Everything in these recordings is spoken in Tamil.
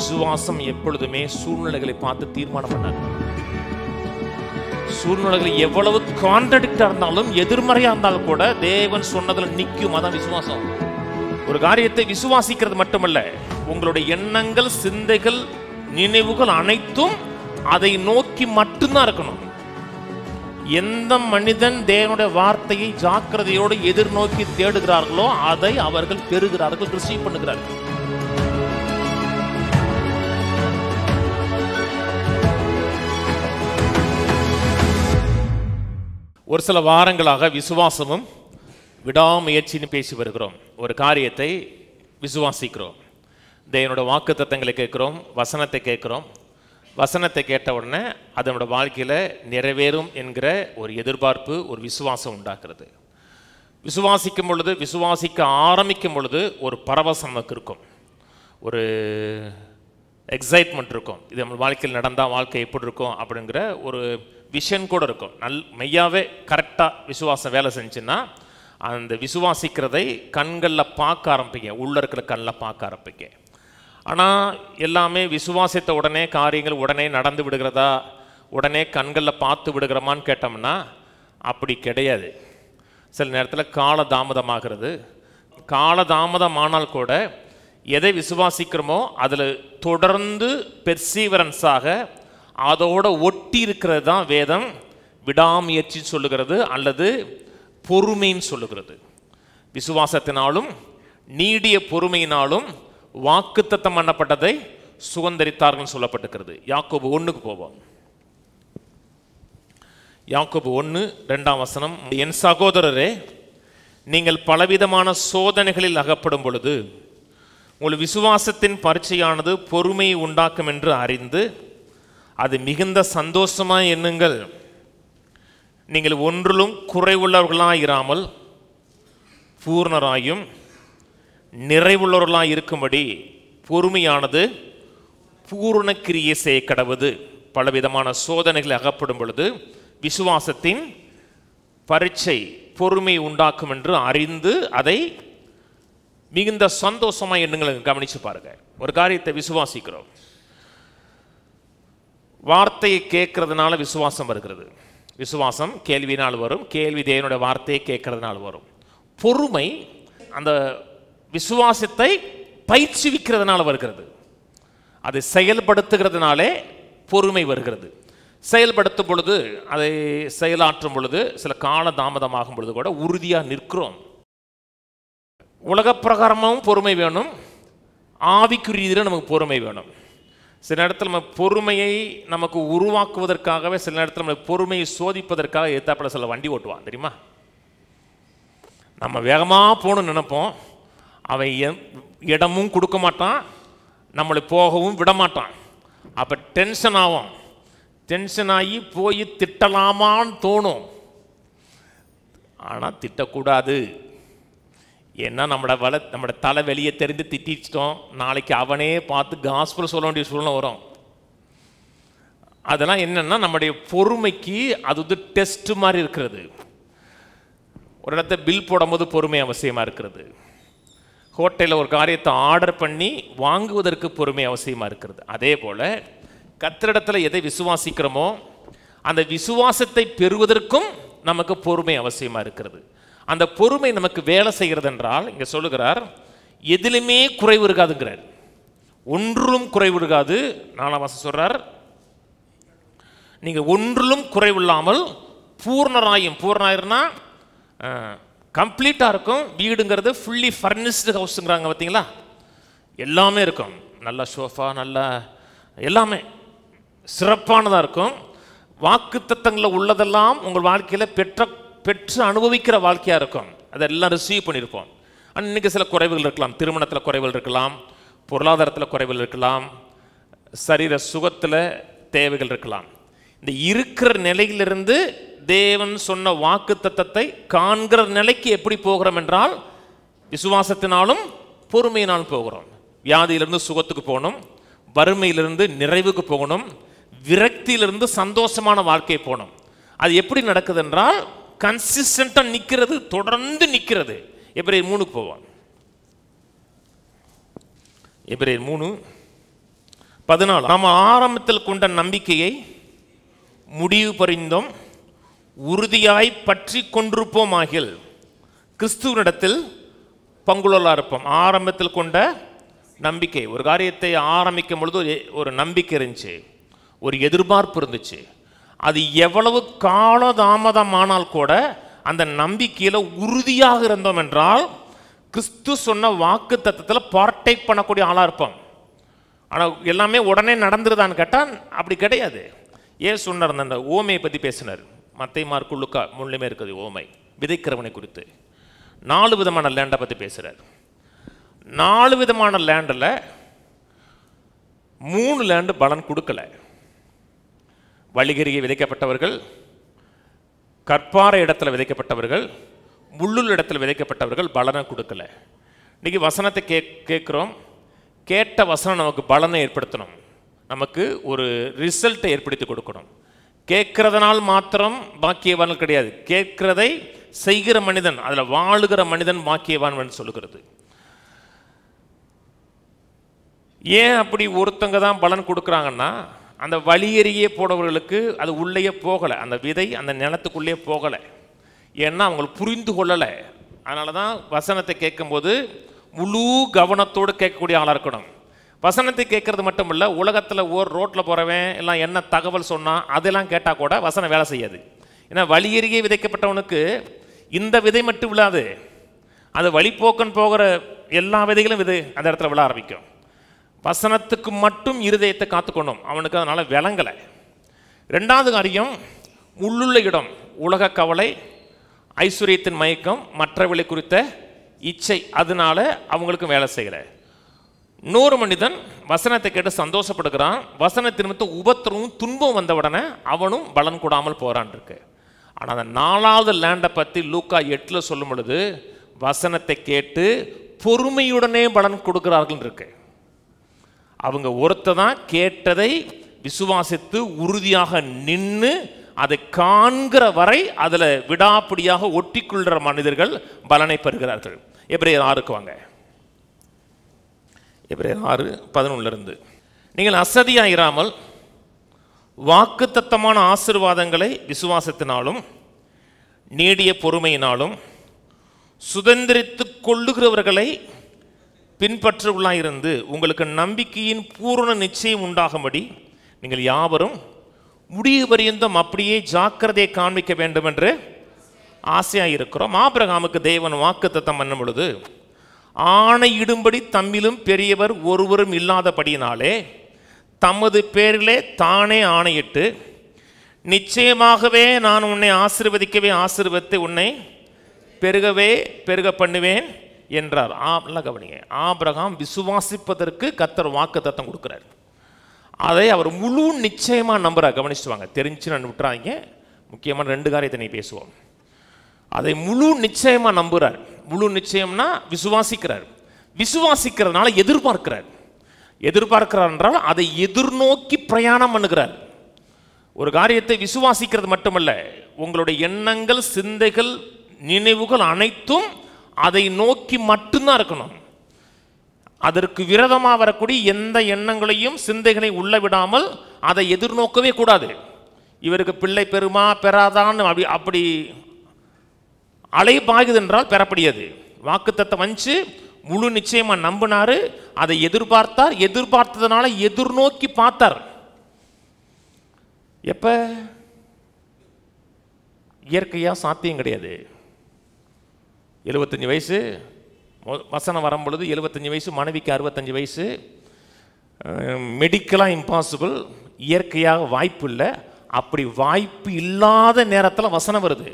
விசுவாசம் எப்பொழுதுமே சூழ்நிலைகளை பார்த்து தீர்மானம் பண்ணாது. சூழ்நிலைகள் எவ்வளவு கான்ட்ரடிக்டா இருந்தாலும், எதிர்மறையா இருந்தாலும் கூட தேவன் சொன்னதுல நிற்கும். அதான் விசுவாசம். ஒரு காரியத்தை விசுவாசிக்கிறது மட்டுமல்ல, உங்களுடைய எண்ணங்கள், சிந்தைகள், நினைவுகள் அனைத்தும் அதை நோக்கி மட்டும்தான் இருக்கணும். எந்த மனிதன் தேவனுடைய வார்த்தையை ஜாக்கிரதையோடு எதிர்நோக்கி தேடுகிறார்களோ அதை அவர்கள் பெறுகிறார்கள், ரிசீவ் பண்ணுகிறார்கள். ஒரு சில வாரங்களாக விசுவாசமும் விடாமுயற்சின்னு பேசி வருகிறோம். ஒரு காரியத்தை விசுவாசிக்கிறோம், தேவனுடைய வாக்குத்தத்தங்களை கேட்கிறோம், வசனத்தை கேட்கிறோம். வசனத்தை கேட்ட உடனே அதனோட வாழ்க்கையில் நிறைவேறும் என்கிற ஒரு எதிர்பார்ப்பு, ஒரு விசுவாசம் உண்டாக்குறது. விசுவாசிக்கும் பொழுது, விசுவாசிக்க ஆரம்பிக்கும் பொழுது ஒரு பரவசம் நமக்கு இருக்கும், ஒரு எக்ஸைட்மெண்ட் இருக்கும். இது நம்ம வாழ்க்கையில் நடந்தால் வாழ்க்கை எப்படி இருக்கும் அப்படிங்கிற ஒரு விஷன் கூட இருக்கும். மெய்யாவே கரெக்டாக விசுவாசம் வேலை செஞ்சுன்னா அந்த விசுவாசிக்கிறதை கண்களில் பார்க்க ஆரம்பிங்க, உள்ள இருக்கிற கண்ணில் பார்க்க ஆரம்பிங்க. ஆனால் எல்லாமே விசுவாசித்த உடனே காரியங்கள் உடனே நடந்து விடுகிறதா, உடனே கண்களில் பார்த்து விடுகிறோமான்னு கேட்டோம்னா அப்படி கிடையாது. சில நேரத்தில் கால தாமதமாகிறது. காலதாமதமானால் கூட எதை விசுவாசிக்கிறோமோ அதில் தொடர்ந்து பெர்சீவரன்ஸாக அதோட ஒட்டி இருக்கிறது தான் வேதம் விடாமுயற்சி சொல்லுகிறது, அல்லது பொறுமைன்னு சொல்லுகிறது. விசுவாசத்தினாலும் நீடிய பொறுமையினாலும் வாக்குத்தத்தம் பண்ணப்பட்டதை சுதந்தரித்தார்கள் சொல்லப்பட்டிருக்கிறது. யாக்கோபு 1க்கு போவோம். யாக்கோபு 1:2 என் சகோதரரே, நீங்கள் பலவிதமான சோதனைகளில் அகப்படும் பொழுது உங்கள் விசுவாசத்தின் பரீட்சையானது பொறுமையை உண்டாக்கும் என்று அறிந்து அது மிகுந்த சந்தோஷமாய் எண்ணுங்கள். நீங்கள் ஒன்றிலும் குறைவுள்ளவர்களாயிராமல் பூர்ணராயும் நிறைவுள்ளவர்களாய் இருக்கும்படி பொறுமையானது பூர்ண கிரியை செய்ய கடவுது. பலவிதமான சோதனைகள் அகப்படும் பொழுது விசுவாசத்தின் பரீட்சை பொறுமை உண்டாக்கும் என்று அறிந்து அதை மிகுந்த சந்தோஷமாக எண்ணுங்கள். கவனிச்சு பாருங்க. ஒரு காரியத்தை விசுவாசிக்கிறோம், வார்த்தையை கேட்கறதுனால விசுவாசம் வருகிறது. விசுவாசம் கேள்வினால் வரும், கேள்வி தேவனுடைய வார்த்தையை கேட்கறதுனால வரும். பொறுமை அந்த விசுவாசத்தை பயிற்சிவிக்கிறதுனால வருகிறது. அதை செயல்படுத்துகிறதுனாலே பொறுமை வருகிறது. செயல்படுத்தும் பொழுது, அதை செயலாற்றும் பொழுது சில கால தாமதமாகும் பொழுது கூட உறுதியாக நிற்கிறோம். உலக பிரகாரமும் பொறுமை வேணும், ஆவிக்குரியதில் நமக்கு பொறுமை வேணும். சில நேரத்தில் நம்ம பொறுமையை நமக்கு உருவாக்குவதற்காகவே, சில நேரத்தில் நம்ம பொறுமையை சோதிப்பதற்காக எத்தாப்பட சில வண்டி ஓட்டுவான் தெரியுமா. நம்ம வேகமாக போகணும்னு நினைப்போம், அவன் இடமும் கொடுக்க மாட்டான், நம்மளை போகவும் விட மாட்டான். அப்போ டென்ஷன் ஆகும். டென்ஷன் ஆகி போய் திட்டலாமான்னு தோணும். ஆனால் திட்டக்கூடாது. ஏன்னா நம்மளோட தலை வெளியே தெரிந்து திட்டிச்சிட்டோம், நாளைக்கு அவனே பார்த்து காஸ்பல் சொல்ல வேண்டிய சூழ்நிலை வரும். அதெல்லாம் என்னன்னா நம்முடைய பொறுமைக்கு அது டெஸ்ட் மாதிரி இருக்கிறது. ஒரு இடத்த பில் போடும்போது பொறுமை அவசியமாக இருக்கிறது. ஹோட்டலில் ஒரு காரியத்தை ஆர்டர் பண்ணி வாங்குவதற்கு பொறுமை அவசியமாக இருக்கிறது. அதே போல் கர்த்தரிடத்தில் எதை விசுவாசிக்கிறோமோ அந்த விசுவாசத்தை பெறுவதற்கும் நமக்கு பொறுமை அவசியமாக இருக்கிறது. அந்த பொறுமை நமக்கு வேலை செய்கிறது என்றால், இங்கே சொல்லுகிறார், எதிலுமே குறைவு இருக்காதுங்கிறார். ஒன்றிலும் குறைவு இருக்காது. 4 சொல்றார், நீங்கள் ஒன்றிலும் குறைவில்லாமல் பூர்ணராயும், பூர்ணாயிருன்னா கம்ப்ளீட்டாக இருக்கும். வீடுங்கிறது ஃபுல்லி ஃபர்னிஷ்டு ஹவுஸுங்கிறாங்க பார்த்தீங்களா, எல்லாமே இருக்கும். நல்ல சோஃபா, நல்ல எல்லாமே சிறப்பானதாக இருக்கும். வாக்குத்தத்தங்களில் உள்ளதெல்லாம் உங்கள் வாழ்க்கையில் பெற்று அனுபவிக்கிற வாழ்க்கையாக இருக்கும். அதெல்லாம் ரிசீவ் பண்ணியிருப்போம். ஆனால் இன்றைக்கி சில குறைவுகள் இருக்கலாம். திருமணத்தில் குறைவுகள் இருக்கலாம், பொருளாதாரத்தில் குறைவுகள் இருக்கலாம், சரீர சுகத்தில் தேவைகள் இருக்கலாம். இந்த இருக்கிற நிலையிலிருந்து தேவன் சொன்ன வாக்குத்தத்தத்தை காண்கிற நிலைக்கு எப்படி போகிறோம் என்றால், விசுவாசத்தினாலும் பொறுமையினாலும் போகிறோம். வியாதியிலிருந்து சுகத்துக்கு போகணும், வறுமையிலிருந்து நிறைவுக்கு போகணும், விரக்தியிலிருந்து சந்தோஷமான வாழ்க்கை போகணும். அது எப்படி நடக்குது என்றால், கன்சிஸ்டண்டாக நிற்கிறது, தொடர்ந்து நிற்கிறது. எபிரேயர் 3க்கு போவோம். எபிரேயர் 3 14 நாம் ஆரம்பத்தில் கொண்ட நம்பிக்கையை முடிவு பரிந்தும் உறுதியாய் பற்றி கொண்டிருப்போம் ஆகில் கிறிஸ்துவனிடத்தில் பங்குள்ளவர்களாக இருப்போம். ஆரம்பத்தில் கொண்ட நம்பிக்கை, ஒரு காரியத்தை ஆரம்பிக்கும் பொழுது ஒரு நம்பிக்கை இருந்துச்சு, ஒரு எதிர்பார்ப்பு இருந்துச்சு. அது எவ்வளவு காலதாமதமானால் கூட அந்த நம்பிக்கையில் உறுதியாக இருந்தோம் என்றால் கிறிஸ்து சொன்ன வாக்கு தத்தத்தில் பார்ட்டேக் பண்ணக்கூடிய ஆளாக இருப்போம். ஆனால் எல்லாமே உடனே நடந்துருதான்னு கேட்டால் அப்படி கிடையாது. ஏன் சொன்னார்? அந்த ஓமையை பற்றி பேசினார். மத்தை மார்க்கு லூக்கா முழுமே இருக்குது ஓமை, விதைக்கிறவனை குறித்து. 4 விதமான லேண்டை பற்றி பேசுகிறார். 4 விதமான லேண்டில் 3 லேண்டு பலன் கொடுக்கல. வழிகரிகை விதைக்கப்பட்டவர்கள், கற்பாறை இடத்துல விதைக்கப்பட்டவர்கள், முள்ளுள்ள இடத்துல விதைக்கப்பட்டவர்கள் பலனை கொடுக்கல. இன்றைக்கி வசனத்தை கேட்குறோம். கேட்ட வசனம் நமக்கு பலனை ஏற்படுத்தணும், நமக்கு ஒரு ரிசல்ட்டை ஏற்படுத்தி கொடுக்கணும். கேட்கறதுனால் மாத்திரம் பாக்கியவான் கிடையாது, கேட்கிறதை செய்கிற மனிதன், அதில் வாழுகிற மனிதன் பாக்கியவான் சொல்லுகிறது. ஏன் அப்படி ஒருத்தங்க தான் பலன் கொடுக்குறாங்கன்னா, அந்த வழியறியே போடவர்களுக்கு அது உள்ளே போகலை, அந்த விதை அந்த நிலத்துக்குள்ளே போகலை. ஏன்னா அவங்களுக்கு புரிந்து கொள்ளலை. அதனால தான் வசனத்தை கேட்கும்போது முழு கவனத்தோடு கேட்கக்கூடிய ஆளாக இருக்கணும். வசனத்தை கேட்கறது மட்டும் இல்லை, உலகத்தில் ரோட்டில் போகிறவன் எல்லாம் என்ன தகவல் சொன்னால் அதெல்லாம் கேட்டால் கூட வசனம் வேலை செய்யாது. ஏன்னா வழியறியே விதைக்கப்பட்டவனுக்கு இந்த விதை மட்டும் விழாது, அது வழிபோக்கன் போகிற எல்லா விதைகளும் அந்த இடத்துல விழ ஆரம்பிக்கும். வசனத்துக்கு மட்டும் இருதயத்தை காத்துக்கணும், அவனுக்கு அதனால் விளங்கலை. 2வது காரியம், உள்ளுள்ள இடம், உலக கவலை, ஐஸ்வர்யத்தின் மயக்கம், மற்றவர்களை குறித்த இச்சை, அதனால அவங்களுக்கும் வேலை செய்யலை. 100 மனிதன் வசனத்தை கேட்டு சந்தோஷப்படுகிறான், வசனத்தின் நிமித்தம் உபத்திரமும் துன்பம் வந்த உடனே அவனும் பலன் கூடாமல் போகிறான் இருக்கு. ஆனால் அந்த 4வது லேண்டை பற்றி லூக்கா 8 சொல்லும் பொழுது வசனத்தை கேட்டு பொறுமையுடனே பலன் கொடுக்கிறார்கள் இருக்கு. அவங்க ஒருத்ததான் கேட்டதை விசுவாசித்து உறுதியாக நின்று அதை காண்கிற வரை அதில் விடாப்பிடியாக ஒட்டிக்கொள்கிற மனிதர்கள் பலனை பெறுகிறார்கள். எபிரேயர் 6க்கு வாங்க. எபிரேயர் 6:11 நீங்கள் அசதியாயிராமல் வாக்குத்தத்தமான ஆசீர்வாதங்களை விசுவாசத்தினாலும் நீடிய பொறுமையினாலும் சுதந்திரித்து கொள்ளுகிறவர்களை பின்பற்றுவர்களாயிருந்து உங்களுக்கு நம்பிக்கையின் பூரண நிச்சயம் உண்டாகும்படி நீங்கள் யாவரும் முடிவு பரியந்தம் அப்படியே ஜாக்கிரதையை காண்பிக்க வேண்டும் என்று ஆசையாயிருக்கிறோம். ஆபிரகாமுக்கு தேவன் வாக்குத்தத்தம் பண்ணும் பொழுது ஆணையிடும்படி தம்மிலும் பெரியவர் ஒருவரும் இல்லாதபடியினாலே தமது பேரிலே தானே ஆணையிட்டு நிச்சயமாகவே நான் உன்னை ஆசீர்வதிக்கவே ஆசீர்வதித்து உன்னை பெருகவே பெருக பண்ணுவேன் என்றார். நல்லா கவனிங்க, ஆபிரகாம் விசுவாசிப்பதற்கு கர்த்தர் வாக்குத்தத்தம் கொடுக்கிறார். அதை அவர் முழு நிச்சயமாக நம்புறார். கவனிச்சுட்டு வாங்க, தெரிஞ்சுன்னு விட்டுறாங்க. முக்கியமான 2 காரியத்தை நீ பேசுவோம். அதை முழு நிச்சயமாக நம்புகிறார். முழு நிச்சயம்னா விசுவாசிக்கிறார். விசுவாசிக்கிறதுனால எதிர்பார்க்கிறார். எதிர்பார்க்கிறார் என்றால் அதை எதிர்நோக்கி பிரயாணம் பண்ணுகிறார். ஒரு காரியத்தை விசுவாசிக்கிறது மட்டுமல்ல, உங்களுடைய எண்ணங்கள், சிந்தைகள், நினைவுகள் அனைத்தும் அதை நோக்கி மட்டும்தான் இருக்கணும். அதற்கு விரோதமாக வரக்கூடிய எந்த எண்ணங்களையும் சிந்தைகளை உள்ள விடாமல் அதை எதிர்நோக்கவே கூடாது. இவருக்கு பிள்ளை பெறுமா பெறாதான்னு அப்படி அலைபாகுது என்றால் பெறப்படியாது. வாக்குத்தத்தம் வந்துச்சு, முழு நிச்சயமா நம்பினாரு, அதை எதிர்பார்த்தார், எதிர்பார்த்ததுனால எதிர்நோக்கி பார்த்தார். எப்ப? இயற்கையா சாத்தியம் கிடையாது. 75 வயசு வசனம் வரும் பொழுது 75 வயசு, மனைவிக்கு 65 வயசு. மெடிக்கலாக இம்பாசிபிள், இயற்கையாக வாய்ப்பு இல்லை. அப்படி வாய்ப்பு இல்லாத நேரத்தில் வசனம் வருது.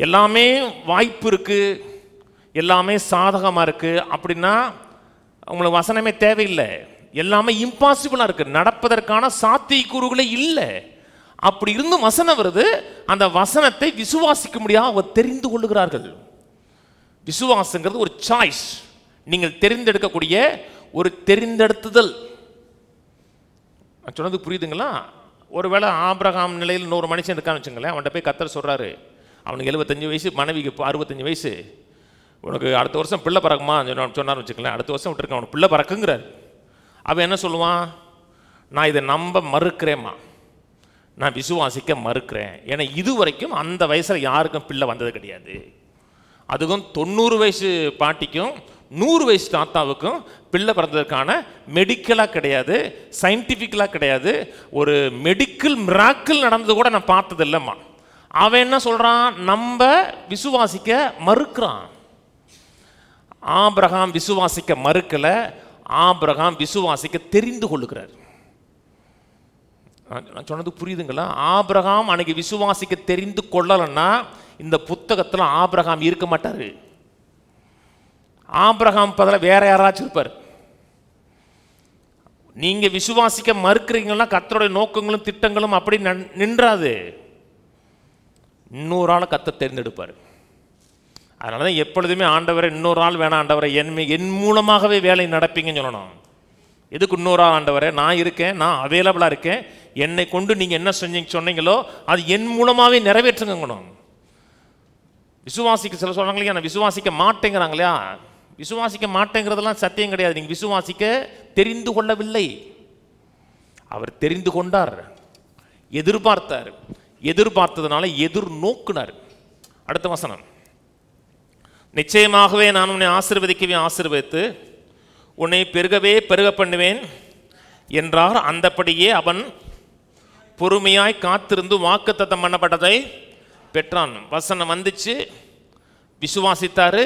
எல்லாமே வாய்ப்பு இருக்கு, எல்லாமே சாதகமாக இருக்கு அப்படின்னா உங்களுக்கு வசனமே தேவையில்லை. எல்லாமே இம்பாசிபிளாக இருக்கு, நடப்பதற்கான சாத்தியக்கூறுகளே இல்லை. அப்படி இருந்தும் வசனம் வருது. அந்த வசனத்தை விசுவாசிக்க முடியாது அவர் தெரிந்து கொள்ளுகிறார்கள். விசுவாசங்கிறது ஒரு சாய்ஸ், நீங்கள் தெரிந்தெடுக்கக்கூடிய ஒரு தெரிந்தெடுத்துதல். நான் சொன்னது புரியுதுங்களா? ஒருவேளை ஆபிரகாம் நிலையில் 100 மனுஷன் இருக்கான்னு வச்சுங்களேன், அவன்கிட்ட போய் கர்த்தர் சொல்கிறாரு, அவனுக்கு 75 வயசு, மனைவிக்கு 65 வயசு, உனக்கு அடுத்த வருஷம் பிள்ளை பறக்குமா சொன்னார்னு வச்சுக்கலாம். அடுத்த வருஷம் விட்டுருக்கேன், அவனுக்கு பிள்ளை பறக்குங்கிறார். அவன் என்ன சொல்லுவான்? நான் இதை நம்ப மறுக்கிறேம்மா, நான் விசுவாசிக்க மறுக்கிறேன். ஏன்னா இது வரைக்கும் அந்த வயசில் யாருக்கும் பிள்ளை வந்தது கிடையாது. அதுக்கும் 90 வயசு பாட்டிக்கும் 100 வயசு தாத்தாவுக்கும் பிள்ளை பிறந்ததுக்கான மெடிக்கலாக கிடையாது, சயின்டிஃபிக்கலாக கிடையாது, ஒரு மெடிக்கல் மிராக்கிள் நடந்தது கூட நான் பார்த்தது இல்லைம்மா. அவன் என்ன சொல்கிறான்? நம்ம விசுவாசிக்க மறுக்கிறான். ஆபிரகாம் விசுவாசிக்க மறுக்கலை, ஆபிரகாம் விசுவாசிக்க தெரிந்து கொள்ளுகிறார். நான் சொன்னது புரியுதுங்களா? ஆபிரகாம் அன்னைக்கு விசுவாசிக்க தெரிந்து கொள்ளலைன்னா இந்த புத்தகத்தில் ஆபிரகாம் இருக்க மாட்டார். ஆபிரகாம் பதிலாக வேற யாராச்சும் இருப்பார். நீங்க விசுவாசிக்க மறுக்கிறீங்கன்னா கர்த்தருடைய நோக்கங்களும் திட்டங்களும் அப்படி நின்றாது. இன்னொரு ஆளை கர்த்தர் தேர்ந்தெடுப்பார். அதனால தான் எப்பொழுதுமே ஆண்டவரை இன்னொரு ஆள் வேணாம், ஆண்டவரை என் மூலமாகவே வேலை நடப்பீங்கன்னு சொல்லணும். எதுக்கு இன்னொரு ஆள்? ஆண்டவரை நான் இருக்கேன், நான் அவைலபிளாக இருக்கேன், என்னை கொண்டு நீங்கள் என்ன சொன்னீங்களோ அது என் மூலமாகவே நிறைவேற்றுங்கணும். விசுவாசிக்க சில சொல்கிறாங்க இல்லையா, நான் விசுவாசிக்க மாட்டேங்கிறாங்க இல்லையா? விசுவாசிக்க மாட்டேங்கிறதெல்லாம் சத்தியம் கிடையாது. நீங்கள் விசுவாசிக்க தெரிந்து கொள்ளவில்லை, அவர் தெரிந்து கொண்டார், எதிர்பார்த்தார், எதிர்பார்த்ததுனால எதிர்நோக்குனார். அடுத்த வசனம், நிச்சயமாகவே நான் உன்னை ஆசீர்வதிக்கவே ஆசீர்வதித்து உன்னை பெருகவே பெருக பண்ணுவேன் என்றார். அந்தபடியே அவன் பொறுமையாய் காத்திருந்து வாக்குத்தத்தம் பண்ணப்பட்டதை பெற்றான். வசனம் வந்துச்சு, விசுவாசித்தாரு,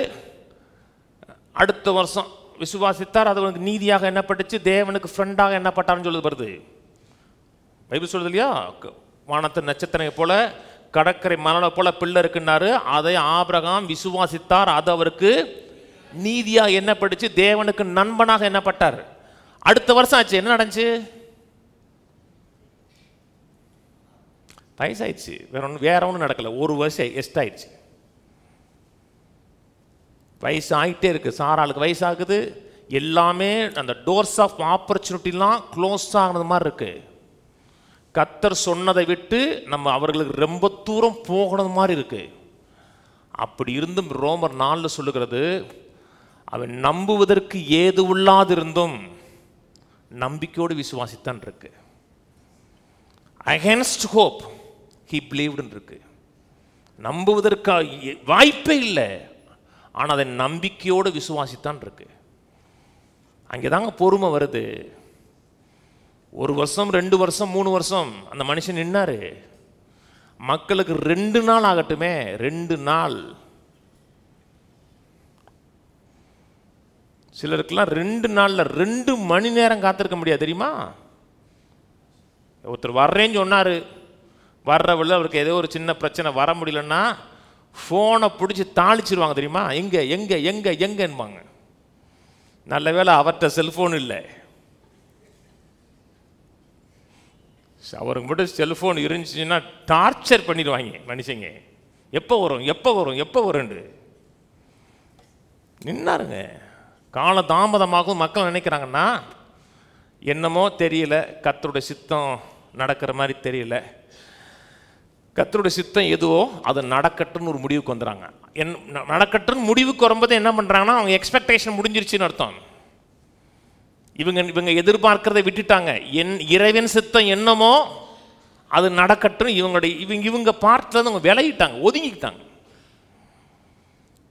அடுத்த வருஷம் விசுவாசித்தார், அது அவனுக்கு நீதியாக எண்ணப்பட்டுச்சு, தேவனுக்கு ஃப்ரெண்டாக எண்ணப்பட்டார்னு சொல்லுது வருது. பைபிள் சொல்லுது இல்லையா, வானத்து நட்சத்திரம் போல கடற்கரை மணலை போல பிள்ளை இருக்குன்னாரு. அதை ஆபிரகாம் விசுவாசித்தார், அது அவருக்கு நீதியாக எண்ணப்பட்டுச்சு, தேவனுக்கு நண்பனாக எண்ணப்பட்டார். அடுத்த வருஷம் ஆச்சு, என்ன நடந்துச்சு? வயசாயிடுச்சு. வேற ஒன்றும் நடக்கல, ஒரு வருஷம் எஸ்ட் ஆயிடுச்சு. வயசு ஆகிட்டே இருக்கு, சாராளுக்கு வயசாகுது, எல்லாமே அந்த டோர்ஸ் ஆஃப் ஆப்பர்ச்சுனிட்டிலாம் க்ளோஸ் ஆகுனது மாதிரி இருக்கு. கர்த்தர் சொன்னதை விட்டு நம்ம அவர்களுக்கு ரொம்ப தூரம் போகணும் மாதிரி இருக்கு. அப்படி இருந்தும் ரோமர் 4 சொல்லுகிறது, அவன் நம்புவதற்கு ஏது உள்ளாதிருந்தும் நம்பிக்கையோடு விசுவாசித்தான் இருக்கு. அகேன்ஸ்ட் ஹோப் ஹி பிலீவ்டு இருக்கு. நம்புவதற்கு வாய்ப்பே இல்லை, ஆனால் அதை நம்பிக்கையோடு விசுவாசித்தான் இருக்கு. அங்கே தாங்க பொறுமை வருது. 1 வருஷம் 2 வருஷம் 3 வருஷம் அந்த மனுஷன் நின்னாரு. மக்களுக்கு 2 நாள் ஆகட்டுமே, 2 நாள். சிலருக்கெல்லாம் 2 நாள்ல 2 மணி நேரம் காத்திருக்க முடியாது தெரியுமா? ஒருத்தர் வர்றேன்னு சொன்னாரு, வர்றவள்ள அவருக்கு ஏதோ ஒரு சின்ன பிரச்சனை, வர முடியலன்னா ஃபோனை பிடிச்சி தாளிச்சிருவாங்க தெரியுமா? எங்க எங்க எங்க எங்கன்பாங்க. நல்ல வேளை அவர்கிட்ட செல்ஃபோன் இல்லை, அவருக்கு மட்டும் செல்ஃபோன் இருந்துச்சுன்னா டார்ச்சர் பண்ணிடுவாங்க மனுஷங்க. எப்போ வரும் எப்போ வரும் எப்போ வரும்னு நின்னாருங்க. கால தாமதமாகவும் மக்கள் நினைக்கிறாங்கன்னா என்னமோ தெரியல, கர்த்தருடைய சித்தம் நடக்கிற மாதிரி தெரியல, கர்த்தருடைய சித்தம் எதுவோ அது நடக்கட்டுன்னு ஒரு முடிவுக்கு வந்துடுறாங்க. நடக்கட்டுன்னு முடிவுக்கு வரும்போது என்ன பண்ணுறாங்கன்னா அவங்க எக்ஸ்பெக்டேஷன் முடிஞ்சிருச்சுன்னு அர்த்தம். இவங்க எதிர்பார்க்கிறதை விட்டுட்டாங்க. இறைவன் சித்தம் என்னமோ அது நடக்கட்டும், இவங்க பார்ட்ல அவங்க விலகிட்டாங்க, ஒதுங்கிக்கிட்டாங்க.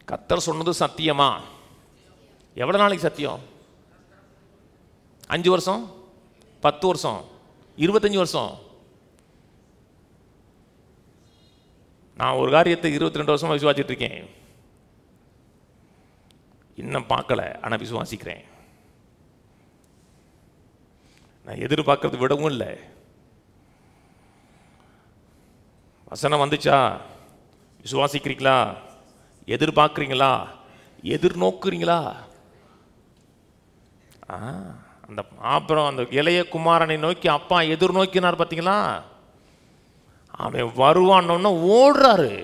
கர்த்தர் சொன்னது சத்தியமா? எவ்வளோ நாளைக்கு சத்தியம்? 5 வருஷம், 10 வருஷம், 25 வருஷம்? நான் ஒரு காரியத்தை 22 வருஷமா விசுவாசிட்டு இருக்கேன், இன்னும் பார்க்கல, ஆனால் விசுவாசிக்கிறேன். நான் எதிர்பார்க்கறது விடவும் இல்லை. வசனம் வந்துச்சா? விசுவாசிக்கிறீங்களா? எதிர்பார்க்குறீங்களா? எதிர்நோக்குறீங்களா? அந்த அப்புறம் அந்த இளைய குமாரனை நோக்கி அப்பா எதிர்நோக்கினார் பார்த்தீங்களா? அவன் வருவான்னு ஓடுறாரு.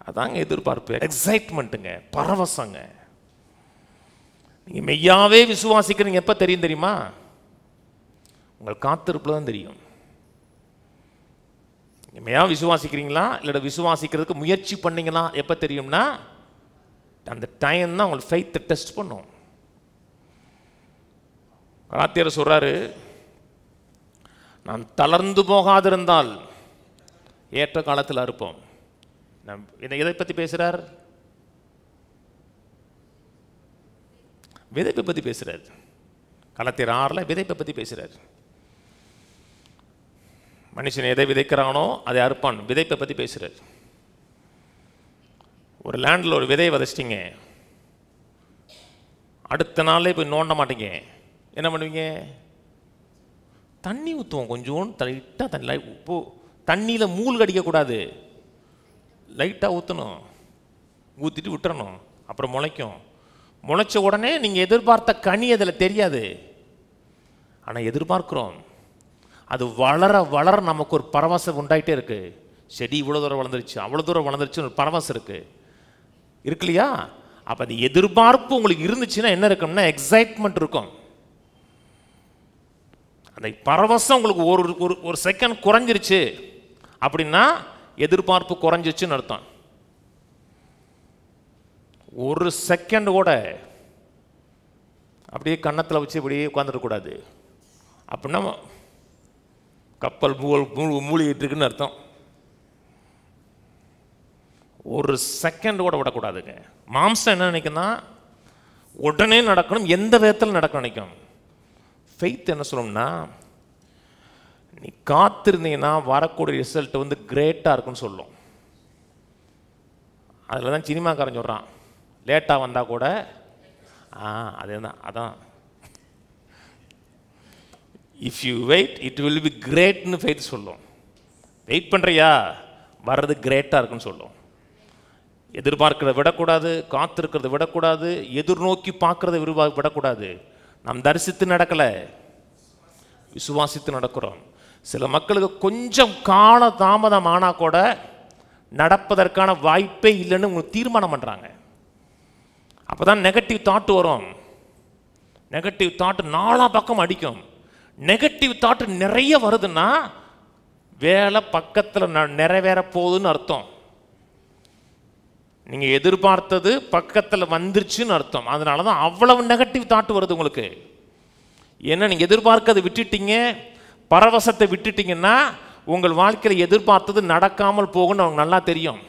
அதாங்க எதிர்பார்ப்பு, எக்ஸைட்மெண்ட்டுங்க, பரவசங்க. நீங்க மெய்யாவே விசுவாசிக்கிறீங்க எப்ப தெரியும் தெரியுமா? உங்கள் காத்திருப்புல தான் தெரியும். மெய்யா விசுவாசிக்கிறீங்களா இல்லை விசுவாசிக்கிறதுக்கு முயற்சி பண்ணீங்களா எப்ப தெரியும்னா அந்த டைம் தான் உங்களுக்கு ஃபெய்த்தை டெஸ்ட் பண்ணும். கலாத்தியர் சொல்றாரு, நாம் தளர்ந்து போகாதிருந்தால் ஏற்ற காலத்தில் அறுப்போம். எதை பற்றி பேசுகிறார்? விதைப்பை பற்றி பேசுகிறார். கலாத்தியர் 6 விதைப்பை பற்றி பேசுகிறார். மனுஷன் எதை விதைக்கிறானோ அதை அறுப்பான். விதைப்பை பற்றி பேசுகிறார். ஒரு லேண்டில் ஒரு விதையை விதைச்சிட்டிங்க, அடுத்த நாளே போய் நோண்ட மாட்டீங்க. என்ன பண்ணுவீங்க? தண்ணி ஊற்றுவோம். கொஞ்சோண்டு லைட்டாக தண்ணி, உப்பு தண்ணியில் மூழ்க அடிக்கக்கூடாது, லைட்டாக ஊற்றணும். ஊற்றிட்டு விட்டுறணும். அப்புறம் முளைக்கும். முளைச்ச உடனே நீங்கள் எதிர்பார்த்த கனி அதில் தெரியாது, ஆனால் எதிர்பார்க்குறோம். அது வளர வளர நமக்கு ஒரு பரவசம் உண்டாயிட்டே இருக்குது. செடி இவ்வளோ தூரம் வளர்ந்துருச்சு, அவ்வளோ தூரம் வளர்ந்துருச்சுன்னு ஒரு பரவசம் இருக்குது இல்லையா? அப்போ அது எதிர்பார்ப்பு உங்களுக்கு இருந்துச்சுன்னா என்ன இருக்கும்னா எக்ஸைட்மெண்ட் இருக்கும். அந்த பரவசம் உங்களுக்கு ஒரு செகண்ட் குறைஞ்சிருச்சு அப்படின்னா எதிர்பார்ப்பு குறைஞ்சிருச்சுன்னு அர்த்தம். ஒரு செகண்ட் கூட அப்படியே கன்னத்தில் வச்சு இப்படியே உட்காந்துடக்கூடாது. அப்படின்னா கப்பல் மூழ்கிட்டு இருக்குன்னு அர்த்தம். ஒரு செகண்ட் கூட விடக்கூடாதுங்க. மாம்சம் என்ன நினைக்குன்னா உடனே நடக்கணும், எந்த விதத்தில் நடக்க நினைக்கும். ஃபெய்த் என்ன சொல்லணும்னா, நீ காத்திருந்தீங்கன்னா வரக்கூடிய ரிசல்ட் வந்து கிரேட்டாக இருக்குன்னு சொல்லும். அதில் தான் சினிமாக்காரன் சொல்கிறான், லேட்டாக வந்தால் கூட அதே தான். அதான் if you wait it will be கிரேட்னு ஃபெய்த் சொல்லும். வெயிட் பண்ணுறியா, வர்றது கிரேட்டாக இருக்குன்னு சொல்லும். எதிர்பார்க்கிறத விடக்கூடாது, காத்திருக்கிறத விடக்கூடாது, எதிர்நோக்கி பார்க்கறத விடக்கூடாது. நாம் தரிசித்து நடக்கலை, விசுவாசித்து நடக்கிறோம். சில மக்களுக்கு கொஞ்சம் கால தாமதம் ஆனால் கூட நடப்பதற்கான வாய்ப்பே இல்லைன்னு உங்களுக்கு தீர்மானம் பண்ணுறாங்க. அப்போ தான் நெகட்டிவ் தாட் வரும். நெகட்டிவ் தாட் 4 பக்கம் அடிக்கும். நெகட்டிவ் தாட் நிறைய வருதுன்னா வேலை பக்கத்தில் நிறைவேற போகுதுன்னு அர்த்தம். நீங்கள் எதிர்பார்த்தது பக்கத்தில் வந்துருச்சுன்னு அர்த்தம். அதனால தான் அவ்வளவு நெகட்டிவ் தாட் வருது உங்களுக்கு. ஏன்னா நீங்கள் எதிர்பார்க்கறதை விட்டுட்டீங்க, பரவசத்தை விட்டுட்டீங்கன்னா உங்கள் வாழ்க்கையில் எதிர்பார்த்தது நடக்காமல் போகும்னு அவனுக்கு நல்லா தெரியும்.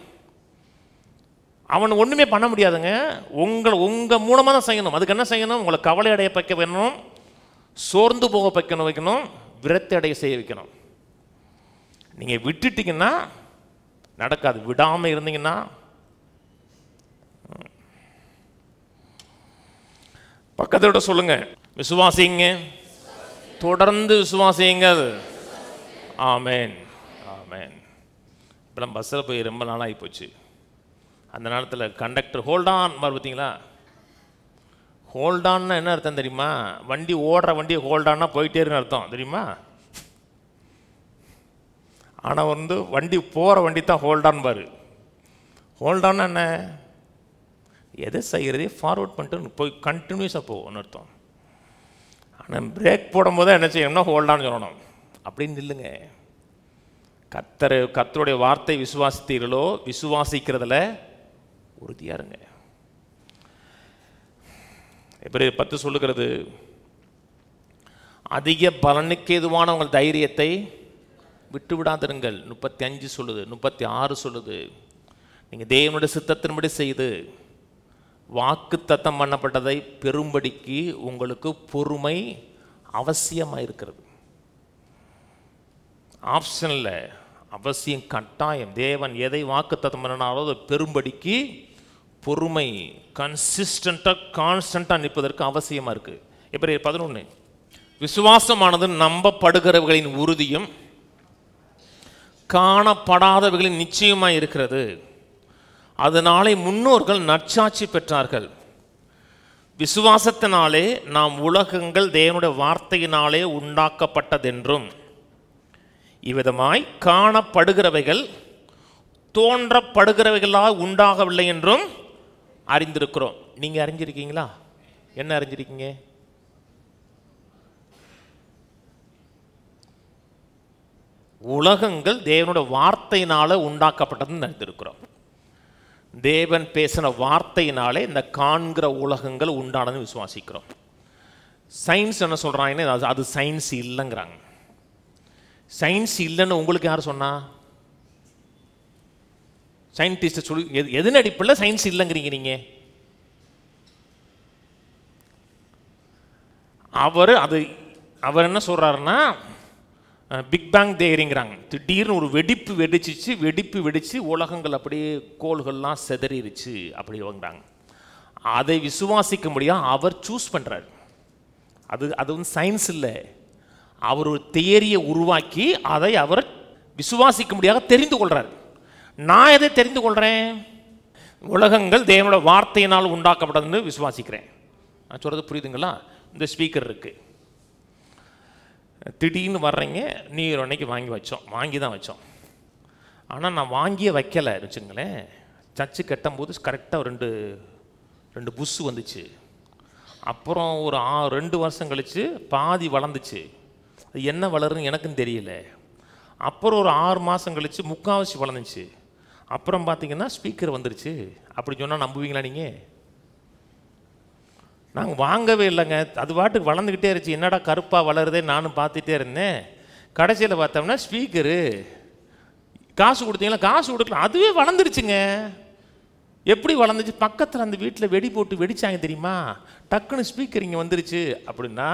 அவன் ஒன்றுமே பண்ண முடியாதுங்க. உங்கள் மூலமாக தான் செய்யணும். அதுக்கு என்ன செய்யணும்? உங்களை கவலை அடைய வைக்க வேணும், சோர்ந்து போக வைக்கணும், விரக்தி அடைய செய்ய வைக்கணும். நீங்கள் விட்டுட்டீங்கன்னா நடக்காது. விடாமல் இருந்தீங்கன்னா பக்கத்தோட சொல்லுங்க, விசுவாசிங்க, தொடர்ந்து விசுவாசிங்க. ஆமேன், ஆமேன். இப்போலாம் பஸ்ஸில் போய் ரொம்ப நாளாகி போச்சு. அந்த நேரத்தில் கண்டக்டர் ஹோல்டான் மாதிரி பார்த்தீங்களா? ஹோல்டான்னா என்ன அர்த்தம் தெரியுமா? வண்டி ஓடுற வண்டியை ஹோல்டான்னா போயிட்டே இருக்குன்னு அர்த்தம் தெரியுமா? ஆனால் வந்து வண்டி போகிற வண்டி தான் ஹோல்டான் பாரு. ஹோல்டான்னா என்ன? எதை செய்கிறதே ஃபார்வர்ட் பண்ணிட்டு போய் கண்டினியூஸாக போகும்னு அர்த்தம். ஆனால் பிரேக் போடும்போது என்ன செய்யணும்னா ஹோல்டான்னு சொல்லணும். அப்படின்னு இல்லைங்க. கர்த்தருடைய வார்த்தை விசுவாசித்தீர்களோ, விசுவாசிக்கிறதுல உறுதியாக இருங்க. எபிரேயர் 10 சொல்லுகிறது, அதிக பலனுக்கு ஏதுவான உங்கள் தைரியத்தை விட்டு விடாதிருங்கள். 35 சொல்லுது, 36 சொல்லுது. நீங்கள் தேவனுடைய சித்தத்தின்படி செய்து வாக்கு தத்தம் பண்ணப்பட்டதை பெரும்படிக்கு உங்களுக்கு பொறுமை அவசியமாக இருக்கிறது. ஆப்ஷனில் அவசியம், கட்டாயம். தேவன் எதை வாக்கு தத்தம் பண்ணினாலோ அதை பெரும்படிக்கு பொறுமை கன்சிஸ்டண்ட்டாக கான்ஸ்டண்ட்டாக நிற்பதற்கு அவசியமாக இருக்குது. எபிரேயர் 11, விசுவாசமானது நம்பப்படுகிறவர்களின் உறுதியும் காணப்படாதவர்களின் நிச்சயமாக இருக்கிறது. அதனாலே முன்னோர்கள் நற்சாட்சி பெற்றார்கள். விசுவாசத்தினாலே நாம் உலகங்கள் தேவனுடைய வார்த்தையினாலே உண்டாக்கப்பட்டதென்றும், இவ்விதமாய் காணப்படுகிறவைகள் தோன்றப்படுகிறவைகளாக உண்டாகவில்லை என்றும் அறிந்திருக்கிறோம். நீங்கள் அறிஞ்சிருக்கீங்களா? என்ன அறிஞ்சிருக்கீங்க? உலகங்கள் தேவனுடைய வார்த்தையினால உண்டாக்கப்பட்டதுன்னு அறிந்திருக்கிறோம். தேவன் பேசின வார்த்தையினாலே இந்த காண்கிற உலகங்கள் உண்டானதுன்னு விசுவாசிக்கிறோம். சயின்ஸ் என்ன சொல்கிறாங்கன்னா அது சயின்ஸ் இல்லைங்கிறாங்க. சயின்ஸ் இல்லைன்னு உங்களுக்கு யார் சொன்னா? சயின்டிஸ்ட் சொல்லி எதுன்னு அடிப்படையில் சயின்ஸ் இல்லைங்கிறீங்க நீங்கள்? அவர் என்ன சொல்கிறாருன்னா பிக் பேங் தேரிங்கிறாங்க. திடீர்னு ஒரு வெடிப்பு வெடிச்சு உலகங்கள் அப்படியே கோள்கள்லாம் செதறிடுச்சு அப்படி வாங்குறாங்க. அதை விசுவாசிக்க முடியாது அவர் சூஸ் பண்ணுறாரு. அது வந்து சயின்ஸ் இல்லை. அவர் ஒரு தியரியை உருவாக்கி அதை அவர் விசுவாசிக்க முடியாத தெரிந்து கொள்கிறார். நான் எதை தெரிந்து கொள்கிறேன்? உலகங்கள் தேவனோட வார்த்தையினால் உண்டாக்கப்பட்டதுன்னு விசுவாசிக்கிறேன். நான் சொல்கிறது புரியுதுங்களா? இந்த ஸ்பீக்கர் இருக்குது, திடீர்னு வர்றீங்க, நியூ இயர் அன்னைக்கு வாங்கி தான் வச்சோம். ஆனால் நான் வாங்கியே வைக்கலை வச்சுங்களேன். சர்ச்சு கட்டும்போது கரெக்டாக ரெண்டு புஷ் வந்துச்சு. அப்புறம் ஒரு 2 வருஷம் கழித்து பாதி வளர்ந்துச்சு. அது என்ன வளருன்னு எனக்கும் தெரியல. அப்புறம் ஒரு 6 மாதம் கழித்து 3/4 வளர்ந்துச்சு. அப்புறம் பார்த்தீங்கன்னா ஸ்பீக்கர் வந்துருச்சு. அப்படி சொன்னால் நம்புவீங்களா நீங்கள்? நாங்கள் வாங்கவே இல்லைங்க, அது பாட்டுக்கு வளர்ந்துக்கிட்டே இருந்துச்சு. என்னடா கருப்பாக வளருதே நானும் பார்த்துட்டே இருந்தேன். கடைசியில் பார்த்தோம்னா ஸ்பீக்கரு காசு கொடுத்தீங்களா? காசு கொடுக்கல, அதுவே வளர்ந்துருச்சுங்க. எப்படி வளர்ந்துச்சு? பக்கத்தில் அந்த வீட்டில் வெடி போட்டு வெடிச்சாங்க தெரியுமா, டக்குன்னு ஸ்பீக்கர் இங்கே வந்துருச்சு. அப்படின்னா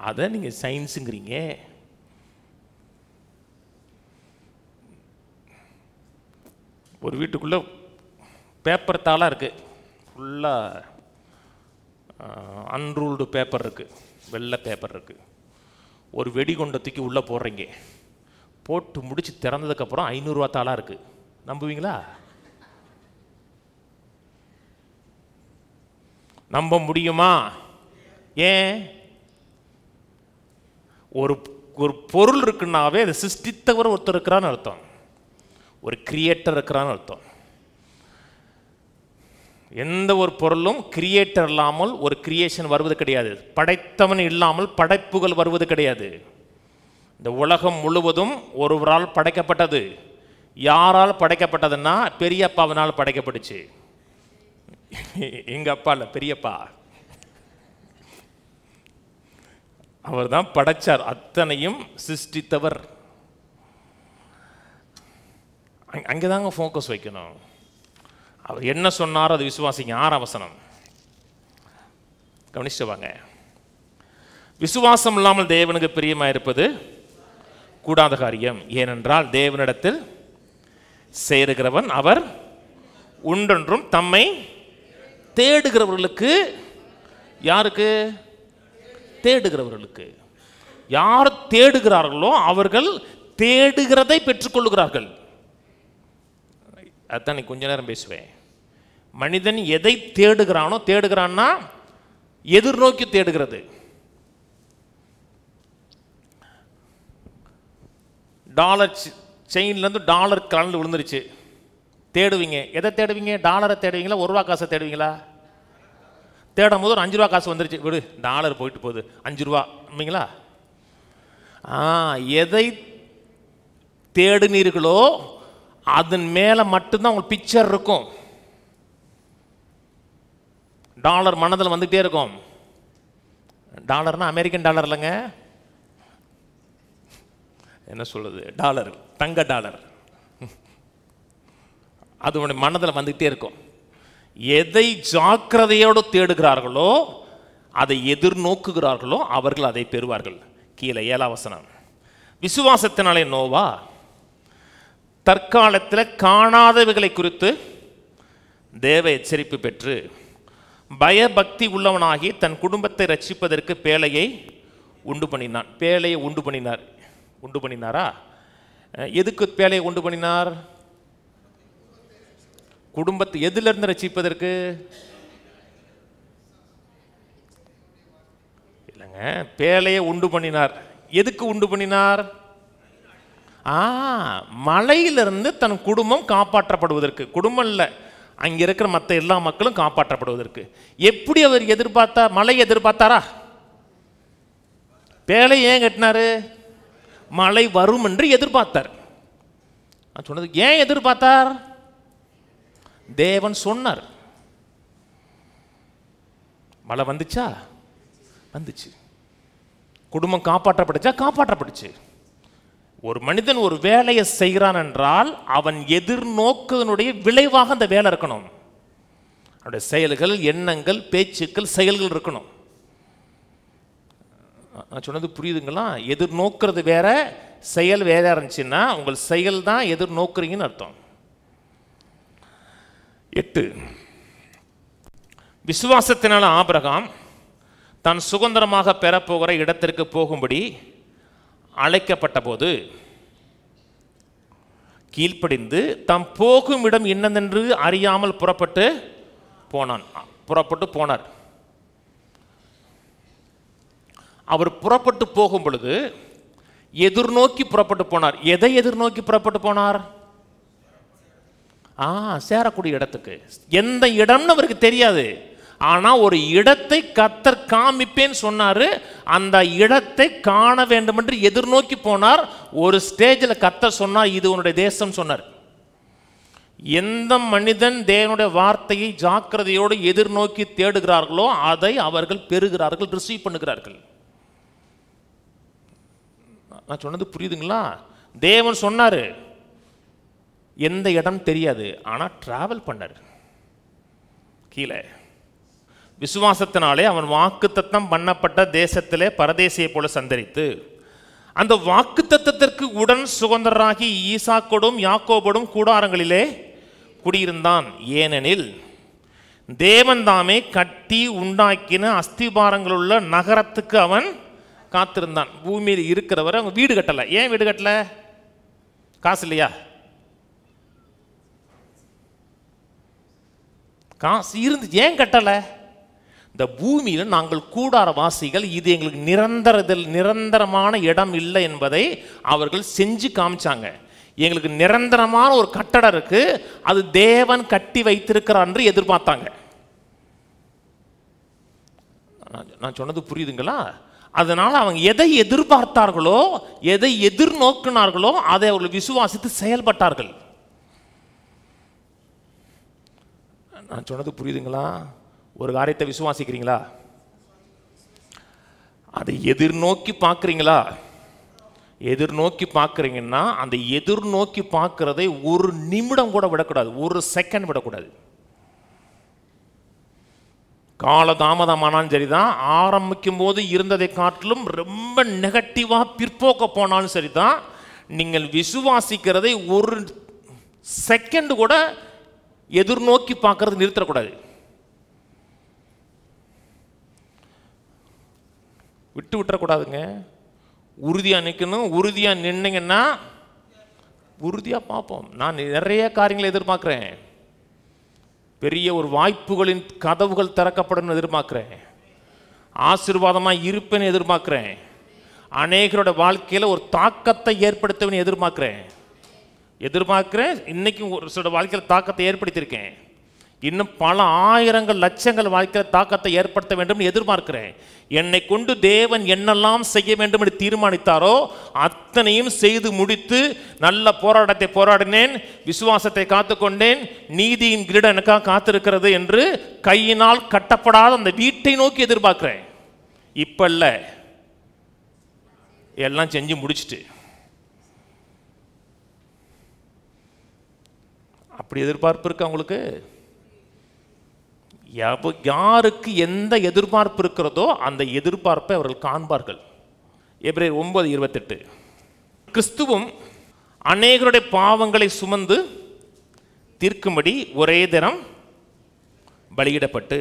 அதை நீங்கள் சயின்ஸுங்கிறீங்க. ஒரு வீட்டுக்குள்ளே பேப்பர் தாளாக இருக்குது, ஃபுல்லாக அன்ரூல்டு பேப்பர் இருக்குது, வெள்ளை பேப்பர் இருக்குது. ஒரு வெடிகுண்டை தூக்கி உள்ளே போடுறீங்க, போட்டு முடித்து திறந்ததுக்கப்புறம் 500 ரூபா தாளாக இருக்குது. நம்புவீங்களா? நம்ப முடியுமா? ஏன்? ஒரு பொருள் இருக்குன்னாவே அதை சிருஷ்டித்தவர் ஒருத்தர் இருக்கிறான்னு அர்த்தம், ஒரு கிரியேட்டர் இருக்கிறான்னு அர்த்தம். எந்த ஒரு பொருளும் கிரியேட்டர் இல்லாமல் ஒரு கிரியேஷன் வருவது கிடையாது. படைத்தவன் இல்லாமல் படைப்புகள் வருவது கிடையாது. இந்த உலகம் முழுவதும் ஒருவரால் படைக்கப்பட்டது. யாரால் படைக்கப்பட்டதுன்னா பெரியப்பாவினால் படைக்கப்பட்டுச்சு. எங்க அப்பா இல்லை, பெரியப்பா. அவர் தான் படைச்சார், அத்தனையும் சிருஷ்டித்தவர். அங்கேதாங்க ஃபோக்கஸ் வைக்கணும். அவர் என்ன சொன்னாரோ அது விசுவாசிங்க. 6ஆம் வசனம் கவனிச்சு வாங்க. விசுவாசம் இல்லாமல் தேவனுக்கு பிரியமாயிருப்பது கூடாத காரியம். ஏனென்றால் தேவனிடத்தில் சேருகிறவன் அவர் உண்டென்றும் தம்மை தேடுகிறவர்களுக்கு. யாருக்கு? தேடுகிறவர்களுக்கு. யார் தேடுகிறார்களோ அவர்கள் தேடுகிறதை பெற்றுக்கொள்ளுகிறார்கள். அதுதான் நீ கொஞ்ச நேரம் பேசுவேன். மனிதன் எதை தேடுகிறான்னா எதிர்நோக்கி தேடுகிறது. டாலர் செயின்லேருந்து டாலர் கலந்து விழுந்துருச்சு, தேடுவீங்க. எதை தேடுவீங்க? டாலரை தேடுவீங்களா, 1 ரூபா காசை தேடுவீங்களா? தேடும் போது ஒரு 5 ரூபா காசு வந்துருச்சு, விடு டாலர் போயிட்டு போகுது, 5 ரூபா இல்லைங்களா? எதை தேடுனீர்களோ அதன் மேலே மட்டும்தான் உங்களுக்கு பிக்சர் இருக்கும். டாலர் மனதில் வந்துகிட்டே இருக்கும். டாலர்னா அமெரிக்கன் டாலர் இல்லைங்க, என்ன சொல்றது, டாலர், தங்க டாலர். அது உடைய மனதில் வந்துகிட்டே இருக்கும். எதை ஜாக்கிரதையோடு தேடுகிறார்களோ, அதை எதிர்நோக்குகிறார்களோ அவர்கள் அதை பெறுவார்கள். கீழே 7ஆம் வசனம். விசுவாசத்தினாலே நோவா தற்காலத்தில் காணாதவைகளை குறித்து தேவ எச்சரிப்பு பெற்று பயபக்தி உள்ளவனாகி தன் குடும்பத்தை ரட்சிப்பதற்கு பேழையை உண்டு பண்ணினான். பேழையை உண்டு பண்ணினாரா? எதுக்கு பேழையை உண்டு பண்ணினார்? குடும்பத்தை எதிலிருந்து ரட்சிப்பதற்கு இல்லைங்க, பேழையை உண்டு பண்ணினார். எதுக்கு உண்டு பண்ணினார்? மழையிலிருந்து தன் குடும்பம் காப்பாற்றப்படுவதற்கு. குடும்பம் இல்லை, அங்கே இருக்கிற மற்ற எல்லா மக்களும் காப்பாற்றப்படுவதற்கு. எப்படி அவர் எதிர்பார்த்தார்? மழை எதிர்பார்த்தாரா? பேழை ஏன் கட்டினாரு? மழை வரும் என்று எதிர்பார்த்தார். சொன்னது ஏன் எதிர்பார்த்தார்? தேவன் சொன்னார் மழை வந்துச்சா? வந்துச்சு. குடும்பம் காப்பாற்றப்பட்டுச்சா? காப்பாற்றப்பட்டுச்சு. ஒரு மனிதன் ஒரு வேலையை செய்கிறான் என்றால் அவன் எதிர்நோக்குவதனுடைய விளைவாக அந்த வேலை இருக்கணும். அவனுடைய செயல்கள், எண்ணங்கள், பேச்சுக்கள், செயல்கள் இருக்கணும். நான் சொன்னது புரியுதுங்களா? எதிர்நோக்கிறது வேற, செயல் வேற இருந்துச்சுன்னா உங்கள் செயல் தான் எதிர்நோக்குறீங்கன்னு அர்த்தம். 8, விசுவாசத்தினால ஆபிரகாம் தான் சுதந்திரமாக பெறப்போகிற இடத்திற்கு போகும்படி அழைக்கப்பட்ட போது கீழ்ப்படிந்து தாம் போகும் இடம் என்னதென்று அறியாமல் புறப்பட்டு போனார். அவர் புறப்பட்டு போகும் பொழுது எதிர்நோக்கி புறப்பட்டு போனார். எதை எதிர்நோக்கி புறப்பட்டு போனார்? சேரக்கூடிய இடத்துக்கு. எந்த இடம்னு அவருக்கு தெரியாது. ஆனா ஒரு இடத்தை கர்த்தர் காமிப்பேன்னு சொன்னாரு. அந்த இடத்தை காண வேண்டும் என்று எதிர்நோக்கி போனார். ஒரு ஸ்டேஜில் கர்த்தர் சொன்னார், இது உன்னுடைய தேசம் சொன்னார். எந்த மனிதன் தேவனுடைய வார்த்தையை ஜாக்கிரதையோடு எதிர்நோக்கி தேடுகிறார்களோ அதை அவர்கள் பெறுகிறார்கள், ரிசீவ் பண்ணுகிறார்கள். நான் சொன்னது புரியுதுங்களா? தேவன் சொன்னாரு, எந்த இடம் தெரியாது, ஆனா டிராவல் பண்ணார். கீழே விசுவாசத்தினாலே அவன் வாக்குத்தத்தம் பண்ணப்பட்ட தேசத்திலே பரதேசியை போல சந்தரித்து அந்த வாக்குத்தத்தத்திற்கு உடன் சுதந்திரராகி ஈசாக்கோடும் யாக்கோபோடும் கூடாரங்களிலே குடியிருந்தான். ஏனெனில் தேவன் தாமே கட்டி உண்டாக்கின அஸ்திபாரங்கள் உள்ள நகரத்துக்கு அவன் காத்திருந்தான். பூமியில் இருக்கிறவர் அவங்க வீடு கட்டலை. ஏன் வீடு கட்டல? காசு இல்லையா? காசு இருந்து ஏன் கட்டலை? இந்த பூமியில் நாங்கள் கூடார வாசிகள், இது எங்களுக்கு நிரந்தரமான இடம் இல்லை என்பதை அவர்கள் செஞ்சு காமிச்சாங்க. எங்களுக்கு நிரந்தரமான ஒரு கட்டடம் இருக்கு, அது தேவன் கட்டி வைத்திருக்கிறார் என்று எதிர்பார்த்தாங்க. நான் சொன்னது புரியுதுங்களா? அதனால அவங்க எதை எதிர்பார்த்தார்களோ, எதை எதிர்நோக்கினார்களோ அதை அவர்கள் விசுவாசித்து செயல்பட்டார்கள். நான் சொன்னது புரியுதுங்களா? ஒரு காரியத்தை விசுவாசிக்கிறீங்களா? அதை எதிர்நோக்கி பார்க்குறீங்களா? எதிர்நோக்கி பார்க்குறீங்கன்னா அந்த எதிர்நோக்கி பார்க்கறதை ஒரு நிமிடம் கூட விடக்கூடாது, ஒரு செகண்ட் விடக்கூடாது. காலதாமதமானாலும் சரிதான், ஆரம்பிக்கும் போது இருந்ததை காட்டிலும் ரொம்ப நெகட்டிவாக பிற்போக்க போனாலும் சரிதான், நீங்கள் விசுவாசிக்கிறதை ஒரு செகண்ட் கூட எதிர்நோக்கி பார்க்கறது நிறுத்தக்கூடாது. விட்டுறக்கூடாதுங்க. உறுதியாக நிற்கணும். உறுதியாக நின்னீங்கன்னா உறுதியாக பார்ப்போம். நான் நிறைய காரியங்களை எதிர்பார்க்குறேன். பெரிய ஒரு வாய்ப்புகளின் கதவுகள் திறக்கப்படும் எதிர்பார்க்குறேன். ஆசீர்வாதமாக இருப்பேன்னு எதிர்பார்க்குறேன். அநேகரோட வாழ்க்கையில் ஒரு தாக்கத்தை ஏற்படுத்தவேன்னு எதிர்பார்க்குறேன். இன்னைக்கும் ஒரு சில வாழ்க்கையில் தாக்கத்தை ஏற்படுத்தியிருக்கேன். இன்னும் பல ஆயிரங்கள் லட்சங்கள் வாழ்க்கையில் தாக்கத்தை ஏற்படுத்த வேண்டும் எதிர்பார்க்கிறேன். என்னை கொண்டு தேவன் என்னெல்லாம் செய்ய வேண்டும் என்று தீர்மானித்தாரோ அத்தனையும் செய்து முடித்து நல்ல போராட்டத்தை போராடினேன், விசுவாசத்தை காத்துக்கொண்டேன், நீதியின் கிரீடம் எனக்காக காத்திருக்கிறது என்று கையினால் கட்டப்படாத அந்த வீட்டை நோக்கி எதிர்பார்க்கிறேன். இப்ப இல்ல, எல்லாம் செஞ்சு முடிச்சுட்டு. அப்படி எதிர்பார்ப்பு இருக்கு அவங்களுக்கு. யாருக்கு எந்த எதிர்பார்ப்பு இருக்கிறதோ அந்த எதிர்பார்ப்பை அவர்கள் காண்பார்கள். எபிரேயர் 9:28 கிறிஸ்துவும் அநேகருடைய பாவங்களை சுமந்து தீர்க்கும்படி ஒரே தினம் பலியிடப்பட்டு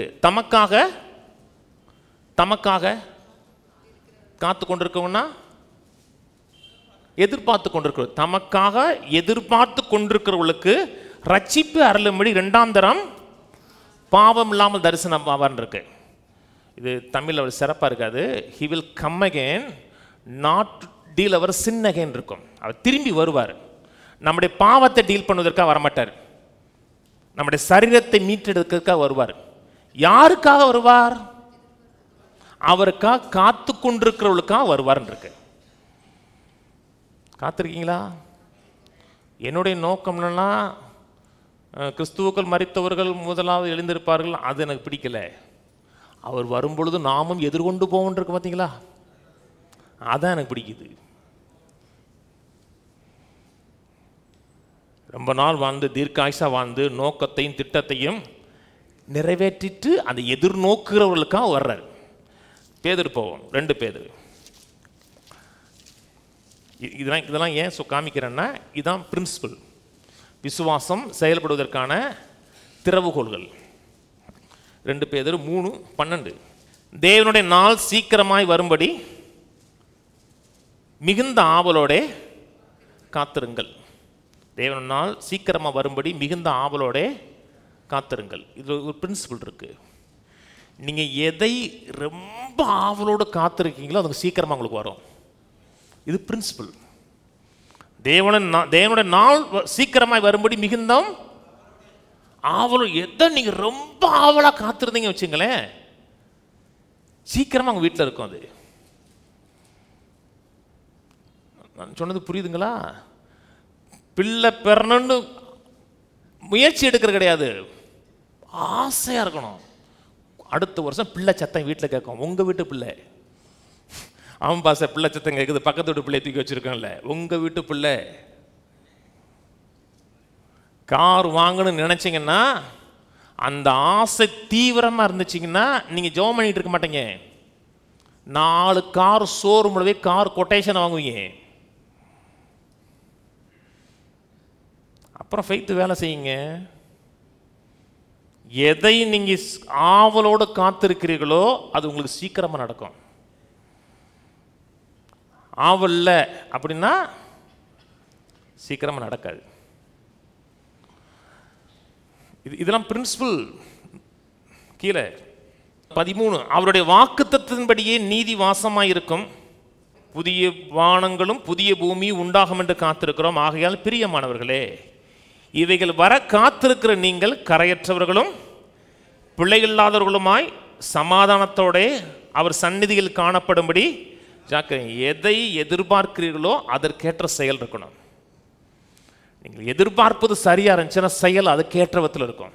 தமக்காக காத்து கொண்டிருக்கவனா எதிர்பார்த்து கொண்டிருக்கிற, தமக்காக எதிர்பார்த்து கொண்டிருக்கிறவர்களுக்கு ரட்சிப்பு அருளும்படி 2ஆம் தரம் பாவம் இல்லாமல் தரிசனம் ஆவார்னு இருக்கு. இது தமிழில் அவர் சிறப்பாக இருக்காது. He will come again not deal அவர் சின் அகெயின் இருக்கும். அவர் திரும்பி வருவார். நம்முடைய பாவத்தை டீல் பண்ணுவதற்காக வரமாட்டார். நம்முடைய சரீரத்தை மீட்டெடுக்கிறதுக்காக வருவார். யாருக்காக வருவார்? அவருக்காக காத்து கொண்டிருக்கிறவர்களுக்காக வருவார்னு இருக்கு. காத்திருக்கீங்களா? என்னுடைய நோக்கம்னா கிறிஸ்துவுக்குள் மரித்தவர்கள் முதலாவது எழுந்திருப்பார்கள், அது எனக்கு பிடிக்கல. அவர் வரும்பொழுது நாமும் எதிர்கொண்டு போவோம் இருக்கு பார்த்தீங்களா, அதான் எனக்கு பிடிக்குது. ரொம்ப நாள் வாழ்ந்து தீர்க்காயுசா வாழ்ந்து நோக்கத்தையும் திட்டத்தையும் நிறைவேற்றிட்டு அந்த எதிர்நோக்குறவர்களுக்காக வர்றார். பேதுரு போவோம், 2 பேதுரு. இதெல்லாம் ஏன் காமிக்கிறேன்னா, இதுதான் பிரின்சிபல், விசுவாசம் செயல்படுவதற்கான திறவுகோள்கள். 2 பேதுரு 3:12. தேவனுடைய நாள் சீக்கிரமாய் வரும்படி மிகுந்த ஆவலோட காத்திருங்கள். தேவனுடைய நாள் சீக்கிரமாக வரும்படி மிகுந்த ஆவலோட காத்திருங்கள். இது ஒரு பிரின்சிபல் இருக்கு. நீங்கள் எதை ரொம்ப ஆவலோடு காத்திருக்கீங்களோ அது சீக்கிரமாக உங்களுக்கு வரும். இது பிரின்சிபல். தேவனுடைய நாள் சீக்கிரமாக வரும்படி மிகுந்த ஆவலும். எதை நீங்கள் ரொம்ப ஆவலாக காத்திருந்தீங்க வச்சுங்களேன், சீக்கிரமாக உங்கள் வீட்டில் இருக்கும். அது நான் சொன்னது புரியுதுங்களா? பிள்ளை பெறணும்னு முயற்சி எடுக்கிற கிடையாது, ஆசையாக இருக்கணும். அடுத்த வருஷம் பிள்ளை சத்தம் வீட்டில் கேட்கும். உங்கள் வீட்டு பிள்ளை, அவன் பாச பிள்ளை சத்தம் கேட்குது, பக்கத்து வீட்டு பிள்ளையை தூக்கி வச்சுருக்கோம்ல, உங்கள் வீட்டு பிள்ளை. கார் வாங்கணும்னு நினச்சிங்கன்னா, அந்த ஆசை தீவிரமாக இருந்துச்சிங்கன்னா நீங்கள் ஜெபம் பண்ணிகிட்டு இருக்க மாட்டீங்க. 4 கார் ஷோரூம்லவே கார் கொட்டேஷன் வாங்குவீங்க. அப்புறம் ஃபெய்த் வேலை செய்யுங்க. எதை நீங்கள் ஆவலோடு காத்திருக்கிறீர்களோ அது உங்களுக்கு சீக்கிரமாக நடக்கும். ஆவல்ல அப்படின்னா சீக்கிரமாக நடக்காது. இதெல்லாம் பிரின்சிபல். கீழே 13, அவருடைய வாக்குத்தத்தத்தின்படியே நீதி வாசமாயிருக்கும், புதிய வானங்களும் புதிய பூமியும் உண்டாகும் என்று காத்திருக்கிறோம். ஆகையால் பிரியமானவர்களே, இவைகள் வர காத்திருக்கிற நீங்கள் கரையற்றவர்களும் பிள்ளைகள் இல்லாதவர்களுமாய் சமாதானத்தோட அவர் சந்நிதியில் காணப்படும்படி எதை எதிர்பார்க்கிறீர்களோ அதற்கேற்ற செயல் இருக்கணும். நீங்கள் எதிர்பார்ப்பது சரியா இருந்துச்சுன்னா செயல் அதுக்கேற்ற விதத்தில் இருக்கும்.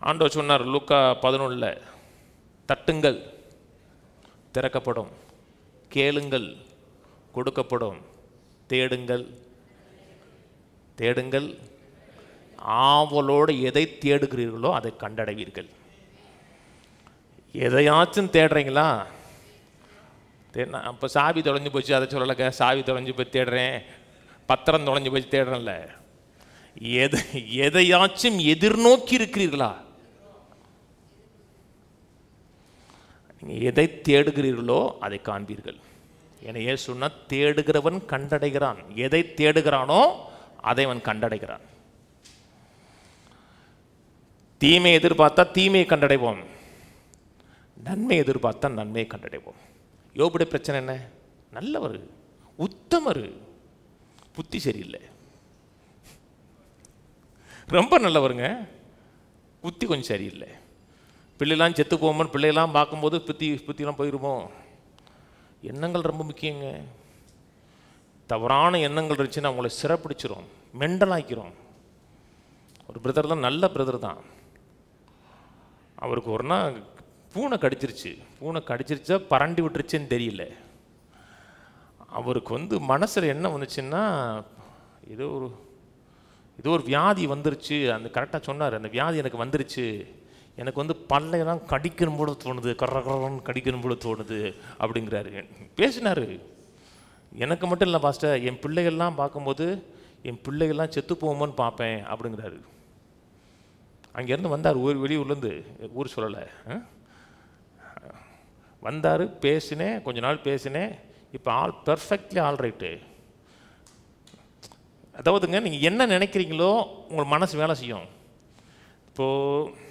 ஆண்டவர் சொன்னார் லூக்கா 11, தட்டுங்கள் திறக்கப்படும், கேளுங்கள் கொடுக்கப்படும், தேடுங்கள் தேடுங்கள். ஆவலோடு எதை தேடுகிறீர்களோ அதை கண்டடைவீர்கள். எதையாச்சும் தேடுறீங்களா? அப்போ சாவி தொலைஞ்சு போச்சு அதை சொல்லலைங்க, சாவி தொலைஞ்சு போய் தேடுறேன், பத்திரம் தொலைஞ்சு போய் தேடுறேன்ல. எதையாச்சும் எதிர்நோக்கி இருக்கிறீர்களா? நீங்கள் எதை தேடுகிறீர்களோ அதை காண்பீர்கள். ஏன்னா சொன்னா தேடுகிறவன் கண்டடைகிறான். எதை தேடுகிறானோ அதை அவன் கண்டடைகிறான். தீமை எதிர்பார்த்தா தீமையை கண்டடைவோம், நன்மை எதிர்பார்த்தா நன்மையை கண்டடைவோம். யோபுடைய பிரச்சனை என்ன? நல்லவர், உத்தமர், புத்தி சரியில்லை. ரொம்ப நல்லவருங்க, புத்தி கொஞ்சம் சரியில்லை. பிள்ளைலாம் செத்து போகும்போது பிள்ளையெல்லாம் பார்க்கும்போது புத்தியெல்லாம் போயிடுமோ. எண்ணங்கள் ரொம்ப முக்கியங்க. தவறான எண்ணங்கள் இருந்துச்சுன்னா அவங்கள சிறப்பிடிச்சிரும், மெண்டலாக்கிறோம். ஒரு பிரதர் தான், நல்ல பிரதர் தான், அவருக்கு ஒரு நாள் பூனை கடிச்சிருச்சு. பூனை கடிச்சிருச்சா பரண்டி விட்டுருச்சுன்னு தெரியல. அவருக்கு மனசில் என்ன வந்துச்சுன்னா, ஏதோ ஒரு வியாதி வந்துருச்சு. அந்த கரெக்டாக சொன்னார், அந்த வியாதி எனக்கு வந்துருச்சு, எனக்கு பல்லையெல்லாம் கடிக்கணும் போல தோணுது, கரன்னு கடிக்கணும் போல தோணுது அப்படிங்கிறாரு. பேசினார். எனக்கு மட்டும் இல்லை பாஸ்டர், என் பிள்ளைகள்லாம் பார்க்கும்போது என் பிள்ளைகள்லாம் செத்து போகுமோன்னு பார்ப்பேன் அப்படிங்கிறாரு. அங்கேருந்து வந்தார், வெளியூர்லேருந்து, ஊர் சொல்லலை, வந்தார். பேசினேன், கொஞ்ச நாள் பேசினேன். இப்போ ஆல் பெர்ஃபெக்ட்லி ஆல்ரைட்டு. அதாவதுங்க, நீங்கள் என்ன நினைக்கிறீங்களோ உங்கள் மனசு வேலை செய்யும். இப்போது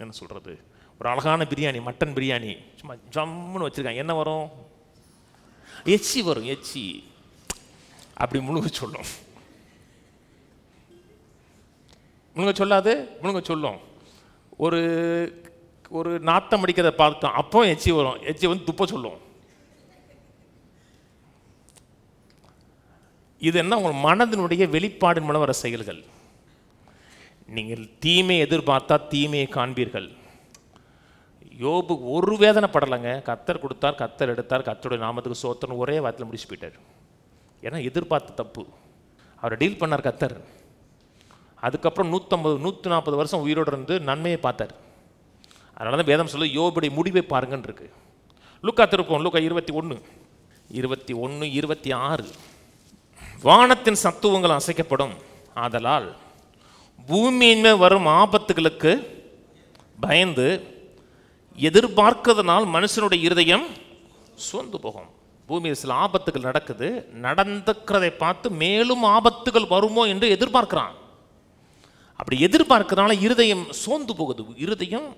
என்ன சொல்கிறது, ஒரு அழகான பிரியாணி, மட்டன் பிரியாணி சும்மா ஜம்முன்னு வச்சுருக்காங்க, என்ன வரும்? எச்சி வரும். எச்சி அப்படி முழுங்க சொல்லும். முழுங்க சொல்லாது, முழுங்க சொல்லும். ஒரு நாத்தம் அடிக்கிறத பார்த்தோம், அப்போ எச்சி வரும். எச்சி துப்ப சொல்லும். இது என்ன? உங்கள் மனதினுடைய வெளிப்பாடின் மூலம் வர செயல்கள். நீங்கள் தீமையை எதிர்பார்த்தா தீமையை காண்பீர்கள். யோபு ஒரு வேதனை படலைங்க. கர்த்தர் கொடுத்தார், கர்த்தர் எடுத்தார், கர்த்தருடைய நாமத்துக்கு சோத்திரம் ஒரே வாரத்தில் முடிச்சு போயிட்டார். ஏன்னா எதிர்பார்த்த தப்பு. அவரை டீல் பண்ணார் கர்த்தர். அதுக்கப்புறம் 140 வருஷம் உயிரோடு இருந்து நன்மையை பார்த்தார். அதனால தான் வேதம் சொல்லு யோபுடைய முடிவை பாருங்கன்னு இருக்கு. லூக்கா திருப்போம், லூக்கா 21:26. வானத்தின் சத்துவங்கள் அசைக்கப்படும், ஆதலால் பூமியின் மேல் வரும் ஆபத்துகளுக்கு பயந்து எதிர்பார்க்கிறதுனால் மனுஷனுடைய இருதயம் சோர்ந்து போகும். பூமியில் சில ஆபத்துகள் நடக்குது, நடந்துக்கிறதை பார்த்து மேலும் ஆபத்துகள் வருமோ என்று எதிர்பார்க்கிறான். அப்படி எதிர்பார்க்கிறதுனால இருதயம் சோர்ந்து போகுது, இருதயம்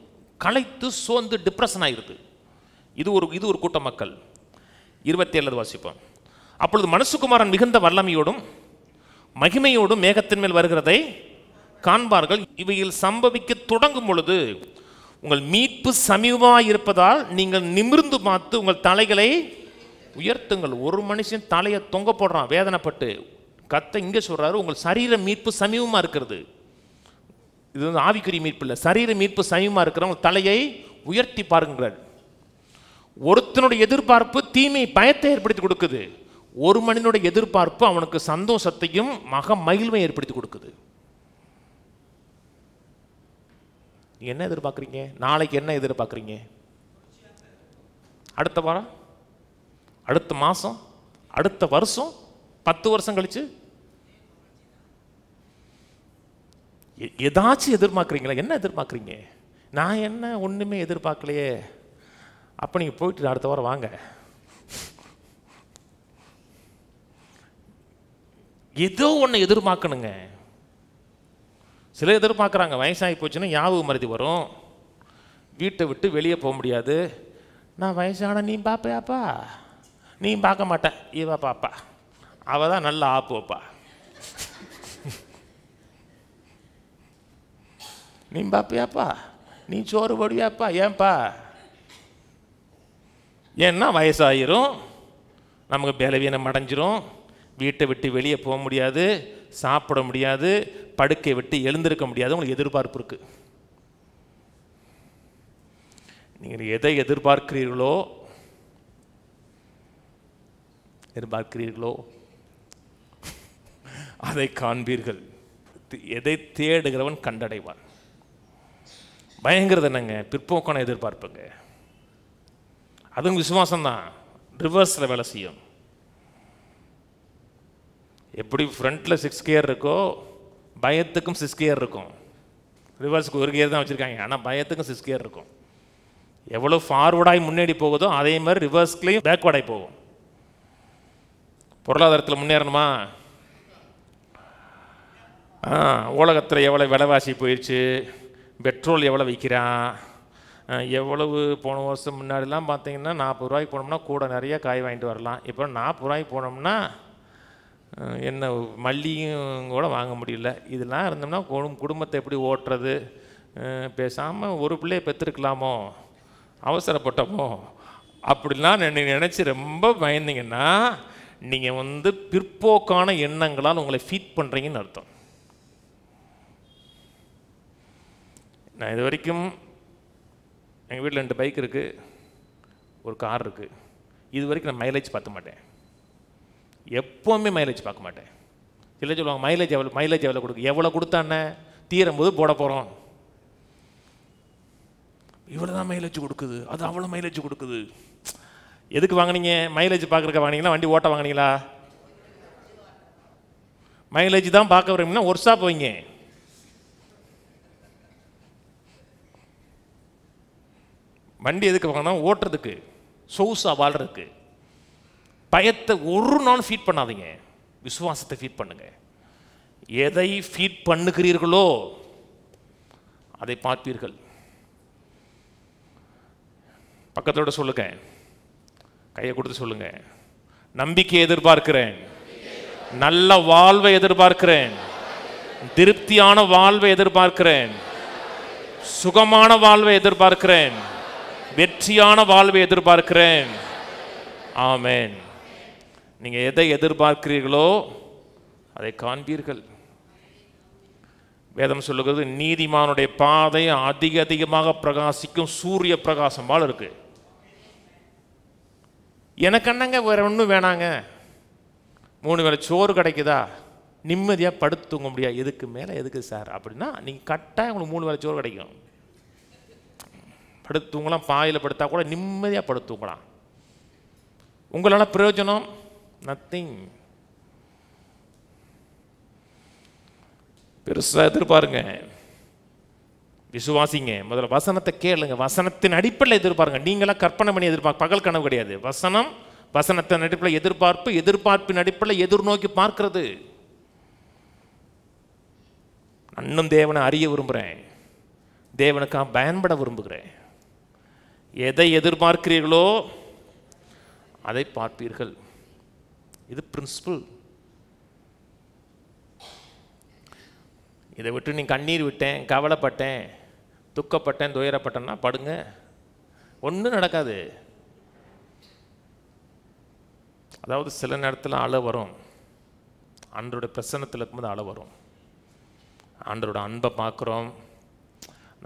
களைத்து சோர்ந்து டிப்ரெஷன் ஆகிருது. இது ஒரு கூட்ட மக்கள். 27 வாசிப்போம். அப்பொழுது மனுஷகுமாரன் மிகுந்த வல்லமையோடும் மகிமையோடும் மேகத்தின் மேல் வருகிறதை காண்பார்கள். இவையில் சம்பவிக்க தொடங்கும் பொழுது உங்கள் மீட்பு சமீபமாக இருப்பதால் நீங்கள் நிமிர்ந்து பார்த்து உங்கள் தலைகளை உயர்த்துங்கள். ஒரு மனுஷன் தலையை தொங்க போடுறான் வேதனைப்பட்டு. கர்த்தர் இங்கே சொல்றாரு, உங்கள் சரீர மீட்பு சமீபமாக இருக்கிறது. இது வந்து ஆவிக்குரிய மீட்பு இல்லை, சரீர மீட்பு சமீபமாக இருக்கிறவங்க தலையை உயர்த்தி பாருங்கிறார். ஒருத்தனுடைய எதிர்பார்ப்பு தீமை பயத்தை ஏற்படுத்தி கொடுக்குது. ஒரு மனிதனுடைய எதிர்பார்ப்பு அவனுக்கு சந்தோஷத்தையும் மகிழ்வை ஏற்படுத்தி கொடுக்குது. என்ன எதிர்பார்க்குறீங்க? நாளைக்கு என்ன எதிர்பார்க்குறீங்க? அடுத்த வாரம், அடுத்த மாதம், அடுத்த வருஷம், 10 வருஷம் கழிச்சு ஏதாச்சும் எதிர்பார்க்குறீங்களா? என்ன எதிர்பார்க்குறீங்க? நான் என்ன ஒன்றுமே எதிர்பார்க்கலையே. அப்போ நீங்கள் போயிட்டு அடுத்த வாரம் வாங்க. ஏதோ ஒன்று எதிர்பார்க்கணுங்க. சில எதிர்பார்க்குறாங்க, வயசாகி போச்சுன்னா ஞாபகம் மறதி வரும், வீட்டை விட்டு வெளியே போக முடியாது. நான் வயசான நீ பார்ப்பையாப்பா? நீ பார்க்க மாட்டேன், இவா பாப்பா, அவள் தான் நல்லா ஆப்பு வைப்பா. நீ பார்ப்பியாப்பா? நீ சோறு போடுவியாப்பா? ஏன்பா? ஏன்னா வயசாயிரும், நமக்கு பலவீனம் அடைஞ்சிரும், வீட்டை விட்டு வெளியே போக முடியாது, சாப்பிட முடியாது, படுக்கை விட்டு எழுந்திருக்க முடியாது. உங்களுக்கு எதிர்பார்ப்பு இருக்கு. நீங்கள் எதை எதிர்பார்க்கிறீர்களோ அதை காண்பீர்கள். எதை தேடுகிறவன் கண்டடைவான். பயங்கிறது என்னங்க? பிற்போக்கான எதிர்பார்ப்புங்க. அதுவும் விசுவாசம்தான், ரிவர்ஸில் வேலை செய்யும். எப்படி ஃப்ரண்ட்டில் 6 கியர் இருக்கோ பயத்துக்கும் 6 கியர் இருக்கும். ரிவர்ஸுக்கு 1 கியர் தான் வச்சுருக்காங்க, ஆனால் பயத்துக்கும் 6 கியர் இருக்கும். எவ்வளோ ஃபார்வர்டாகி முன்னேறி போகுதோ அதே மாதிரி ரிவர்ஸ்லேயும் பேக்வர்டாகி போகும். பொருளாதாரத்தில் முன்னேறணுமா? உலகத்தில் எவ்வளோ விலைவாசி போயிடுச்சு, பெட்ரோல் எவ்வளோ விற்கிறான், எவ்வளவு போன வருஷம் முன்னாடிலாம் பார்த்தீங்கன்னா 40 ரூபாய்க்கு போனோம்னா கூட நிறைய காய் வாங்கிட்டு வரலாம். இப்போ 40 ரூபாய்க்கு போனோம்னா என்ன மல்லியும் கூட வாங்க முடியல. இதெல்லாம் இருந்தோம்னா குடும்பத்தை எப்படி ஓட்டுறது? பேசாமல் ஒரு பிள்ளையை பெற்றுருக்கலாமோ, அவசரப்பட்டோமோ அப்படிலாம் நினச்சி ரொம்ப பயந்தீங்கன்னா நீங்கள் வந்து பிற்போக்கான எண்ணங்களால் உங்களை ஃபீட் பண்ணுறீங்கன்னு அர்த்தம். நான் இது வரைக்கும் எங்கள் வீட்டில் 2 பைக் இருக்குது, ஒரு கார் இருக்குது. இது வரைக்கும் நான் மைலேஜ் பார்க்க மாட்டேன், எப்போவுமே மைலேஜ் பார்க்க மாட்டேன். சில சொல்லுவாங்க மைலேஜ் எவ்வளோ கொடுக்கு, எவ்வளோ கொடுத்தானே தீரும்போது போட போகிறோம், இவ்வளோ தான் மைலேஜ் கொடுக்குது, அது அவ்வளோ மைலேஜ் கொடுக்குது. எதுக்கு வாங்கினீங்க? மைலேஜ் பார்க்குறக்க வாங்கினீங்களா, வண்டி ஓட்ட வாங்கினீங்களா? மைலேஜ் தான் பார்க்க வரீங்கன்னா ஒர்க் ஷாப் வைங்க. வண்டி எதுக்கு வாங்கினா? ஓட்டுறதுக்கு, சொகுசாக வாழ்றதுக்கு. பயத்தை ஒரு நாள் ஃபீட் பண்ணாதீங்க, விசுவாசத்தை ஃபீட் பண்ணுங்க. எதை ஃபீட் பண்ணுகிறீர்களோ அதை பார்ப்பீர்கள். பக்கத்தோட சொல்லுங்க, கையை கொடுத்து சொல்லுங்க, நம்பிக்கை எதிர்பார்க்கிறேன், நல்ல வாழ்வை எதிர்பார்க்கிறேன், திருப்தியான வாழ்வை எதிர்பார்க்கிறேன், சுகமான வாழ்வை எதிர்பார்க்கிறேன், வெற்றியான வாழ்வை எதிர்பார்க்கிறேன். ஆமென். நீங்கள் எதை எதிர்பார்க்கிறீர்களோ அதை காண்பீர்கள். வேதம் சொல்லுகிறது நீதிமானுடைய பாதை அதிகமாக பிரகாசிக்கும் சூரிய பிரகாசம் போல இருக்கு. எனக்கு என்னங்க வேற ஒன்றும் வேணாங்க, 3 வேளை சோறு கிடைக்குதா, நிம்மதியாக படுத்து தூங்க முடியாது, எதுக்கு மேலே எதுக்கு சார் அப்படின்னா நீங்கள் கட்டாயம் உங்களுக்கு 3 வேளை சோறு கிடைக்கும். படுத்து தூங்கலாம், பாயில் படுத்தா கூட நிம்மதியாக படுத்து தூங்கலாம். உங்களால் பிரயோஜனம் நத்திங். பெருசாக எதிர்பாருங்க, விசுவாசிங்க. முதல்ல வசனத்தை கேளுங்க, வசனத்தின் அடிப்படையில் எதிர்பாருங்க. நீங்களாம் கற்பனை பண்ணி எதிர்பார்க்க பகல் கனவு கிடையாது. வசனம், வசனத்தின் அடிப்படையில் எதிர்பார்ப்பு, எதிர்பார்ப்பின் அடிப்படையில் எதிர்நோக்கி பார்க்கிறது. இன்னும் தேவனை அறிய விரும்புகிறேன், தேவனுக்காக பயன்பட விரும்புகிறேன். எதை எதிர்பார்க்கிறீர்களோ அதை பார்ப்பீர்கள். இது பிரின்சிபல். இதை விட்டு நீ கண்ணீர் விட்டேன், கவலைப்பட்டேன், துக்கப்பட்டேன், துயரப்பட்டேன்னா படுங்க, ஒன்றும் நடக்காது. அதாவது சில நேரத்தில் அழ வரும், ஆண்டவருடைய பிரசன்னத்தில் இருக்கும்போது அழ வரும். ஆண்டவரோட அன்பை பார்க்குறோம்,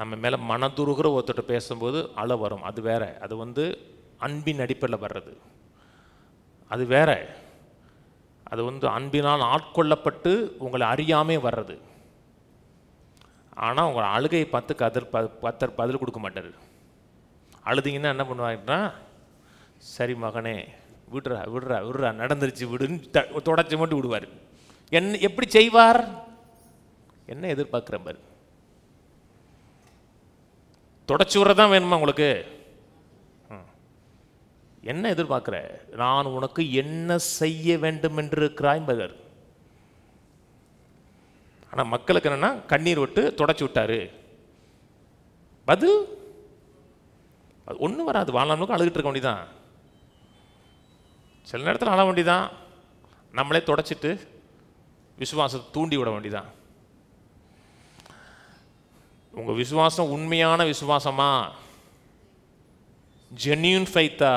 நம்ம மேலே மனதுருகிற ஒருத்தட்ட பேசும்போது அழ வரும். அது வேற, அது அன்பின் அடிப்படையில் வர்றது. அது வேற, அது அன்பினால் ஆட்கொள்ளப்பட்டு உங்களை அறியாமே வர்றது. ஆனால் உங்களை அழுகையை பார்த்து கத்தர் பதில் கொடுக்க மாட்டார். அழுதிங்கன்னா என்ன பண்ணுவாங்கன்னா, சரி மகனே விடுறா விடுறா விடுறா நடந்துருச்சு விடுன்னு தொடச்சி மட்டும் விடுவார். என்ன எப்படி செய்வார்? என்ன எதிர்பார்க்குற மாதிரி தொடச்சி விடுறதான் வேணுமா உங்களுக்கு? என்ன எதிர்பார்க்குற? நான் உனக்கு என்ன செய்ய வேண்டும் என்று இருக்கிறாய் பகர். ஆனால் மக்களுக்கு என்னன்னா கண்ணீர் விட்டு தொடச்சி விட்டாரு, பதில் ஒன்றும் வராது. வாழ்நாளுக்கு அழுகிட்டு இருக்க வேண்டியதான், சில நேரத்தில் அழ வேண்டிதான், நம்மளே தொடச்சிட்டு விசுவாசத்தை தூண்டி விட வேண்டிதான். உங்கள் விசுவாசம் உண்மையான விசுவாசமா, ஜென்யூன் ஃபைத்தா?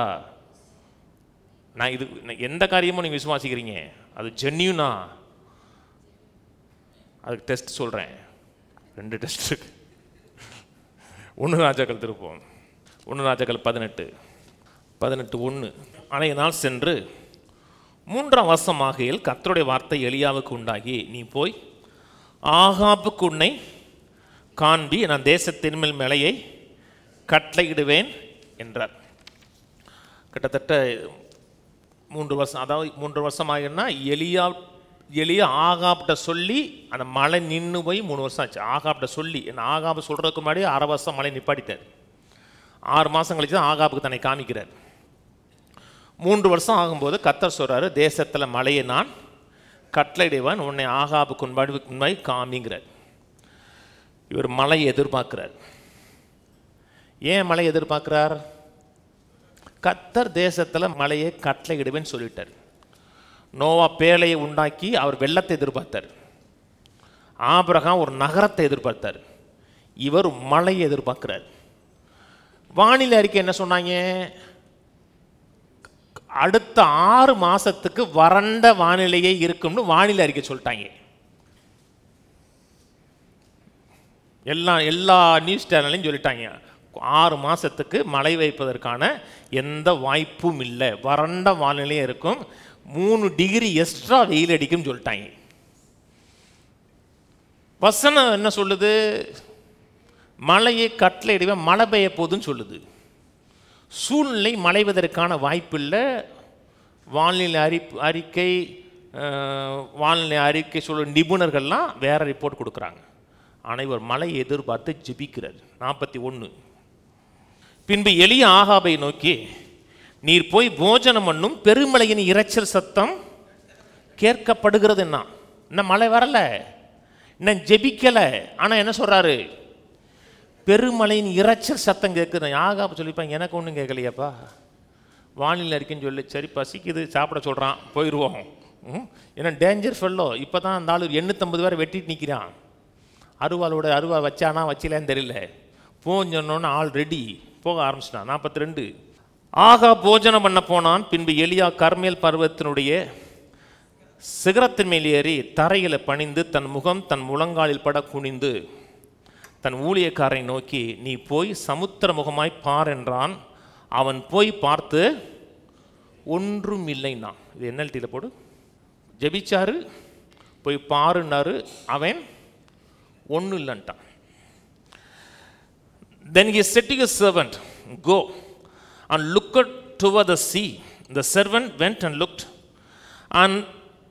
நான் இது எந்த காரியமும் நீங்கள் விசுவாசிக்கிறீங்க அது ஜென்யூனா? அதுக்கு டெஸ்ட் சொல்கிறேன், 2 டெஸ்ட் இருக்கு. 1 ராஜாக்கள் திருப்போம், 1 ராஜாக்கள் 18:1. அன்றைய நாள் சென்று 3ஆம் வருஷமாகையில் கர்த்தருடைய வார்த்தை எலியாவுக்கு உண்டாகி, நீ போய் ஆகாபுக்கு உன்னை காண்பி, நான் தேசத்தின் மேல் மழையை கட்டளையிடுவேன் என்றார். கிட்டத்தட்ட 3 வருஷம், அதாவது 3 வருஷம் ஆகினா எலியா ஆகாப்கிட்ட சொல்லி அந்த மழை நின்று போய் 3 வருஷம் ஆச்சு. ஆகாப்கிட்ட சொல்லி, என்ன ஆகாபு சொல்கிறதுக்கு முன்னாடி 1/2 வருஷம் மழை நிப்பாட்டிட்டார். 6 மாதம் கழிச்சு தான் ஆகாபுக்கு தன்னை காமிக்கிறார். 3 வருஷம் ஆகும்போது கர்த்தர் சொல்கிறாரு, தேசத்தில் மழையை நான் கட்டளையிடுவேன், உன்னை ஆகாபுக்கு முன்னாடி காமிங்கிறார். இவர் மழையை எதிர்பார்க்கிறார். ஏன் மழை எதிர்பார்க்கிறார்? கர்த்தர் தேசத்தில் மழையை கட்டளையிடுவேன்னு சொல்லிட்டார். நோவா பேழையை உண்டாக்கி அவர் வெள்ளத்தை எதிர்பார்த்தார். ஆபிரகாம் ஒரு நகரத்தை எதிர்பார்த்தார். இவர் மழையை எதிர்பார்க்கிறார். வானிலை அறிக்கை என்ன சொன்னாங்க? அடுத்த 6 மாசத்துக்கு வறண்ட வானிலையே இருக்கும்னு வானிலை அறிக்கை சொல்லிட்டாங்க. எல்லா நியூஸ் சேனல்லையும் சொல்லிட்டாங்க, 6 மாதத்துக்கு மழை வைப்பதற்கான எந்த வாய்ப்பும் இல்லை, வறண்ட வானிலையே இருக்கும், 3 டிகிரி எக்ஸ்ட்ரா வெயில் அடிக்கும் சொல்லிட்டாங்க. வசனம் என்ன சொல்லுது? மழையை கட்டளையிடுவேன், மழை பெய்ய போகுதுன்னு சொல்லுது. சூழ்நிலை மழைவதற்கான வாய்ப்பு இல்லை. வானிலை அறிக்கை சொல்ல நிபுணர்கள்லாம் வேற ரிப்போர்ட் கொடுக்குறாங்க. ஆனால் இவர் மழையை எதிர்பார்த்து ஜெபிக்கிறார். 41. பின்பு எலியா ஆகாபை நோக்கி, நீர் போய் போஜனம் பண்ணும், பெருமழையின் இரைச்சல் சத்தம் கேட்கப்படுகிறது. இன்னும் மழை வரல, இன்னும் ஜெபிக்கல, ஆனால் என்ன சொல்றாரு? பெருமழையின் இரைச்சல் சத்தம் கேட்குது. ஆகாபு சொல்லிப்பாங்க, எனக்கு ஒன்றும் கேட்கலையாப்பா, வானிலை அறிக்கைன்னு சொல்லி, சரி பசிக்குது சாப்பிட சொல்கிறான், போயிடுவோம். ஏன்னா டேஞ்சர் ஃபெல்லோ. இப்போ தான் அந்த ஆள் 850 பேரை வெட்டிட்டு நிற்கிறான். அருவா வச்சானா வச்சிலேன்னு தெரியல. போஞ்சோன்னு ஆள் ரெடி, போக ஆரம்பிச்சிட்டான். 42. ஆகா போஜனம் பண்ண போனான். பின்பு எலியா கர்மேல் பர்வத்தினுடைய சிகரத்தின் மேல் ஏறி தரையில் பணிந்து தன் முகம் தன் முழங்காலில் பட குனிந்து தன் ஊழியக்காரனை நோக்கி, நீ போய் சமுத்திர முகமாய் பார் என்றான். அவன் போய் பார்த்து ஒன்றும் இல்லைன்னா. இது NLTயில் போடு. ஜெபிச்சாரு, போய் பாருன்னாரு, அவன் ஒன்றும் இல்லைன்ட்டான். Then he said to his servant, go and look toward the sea. The servant went and looked and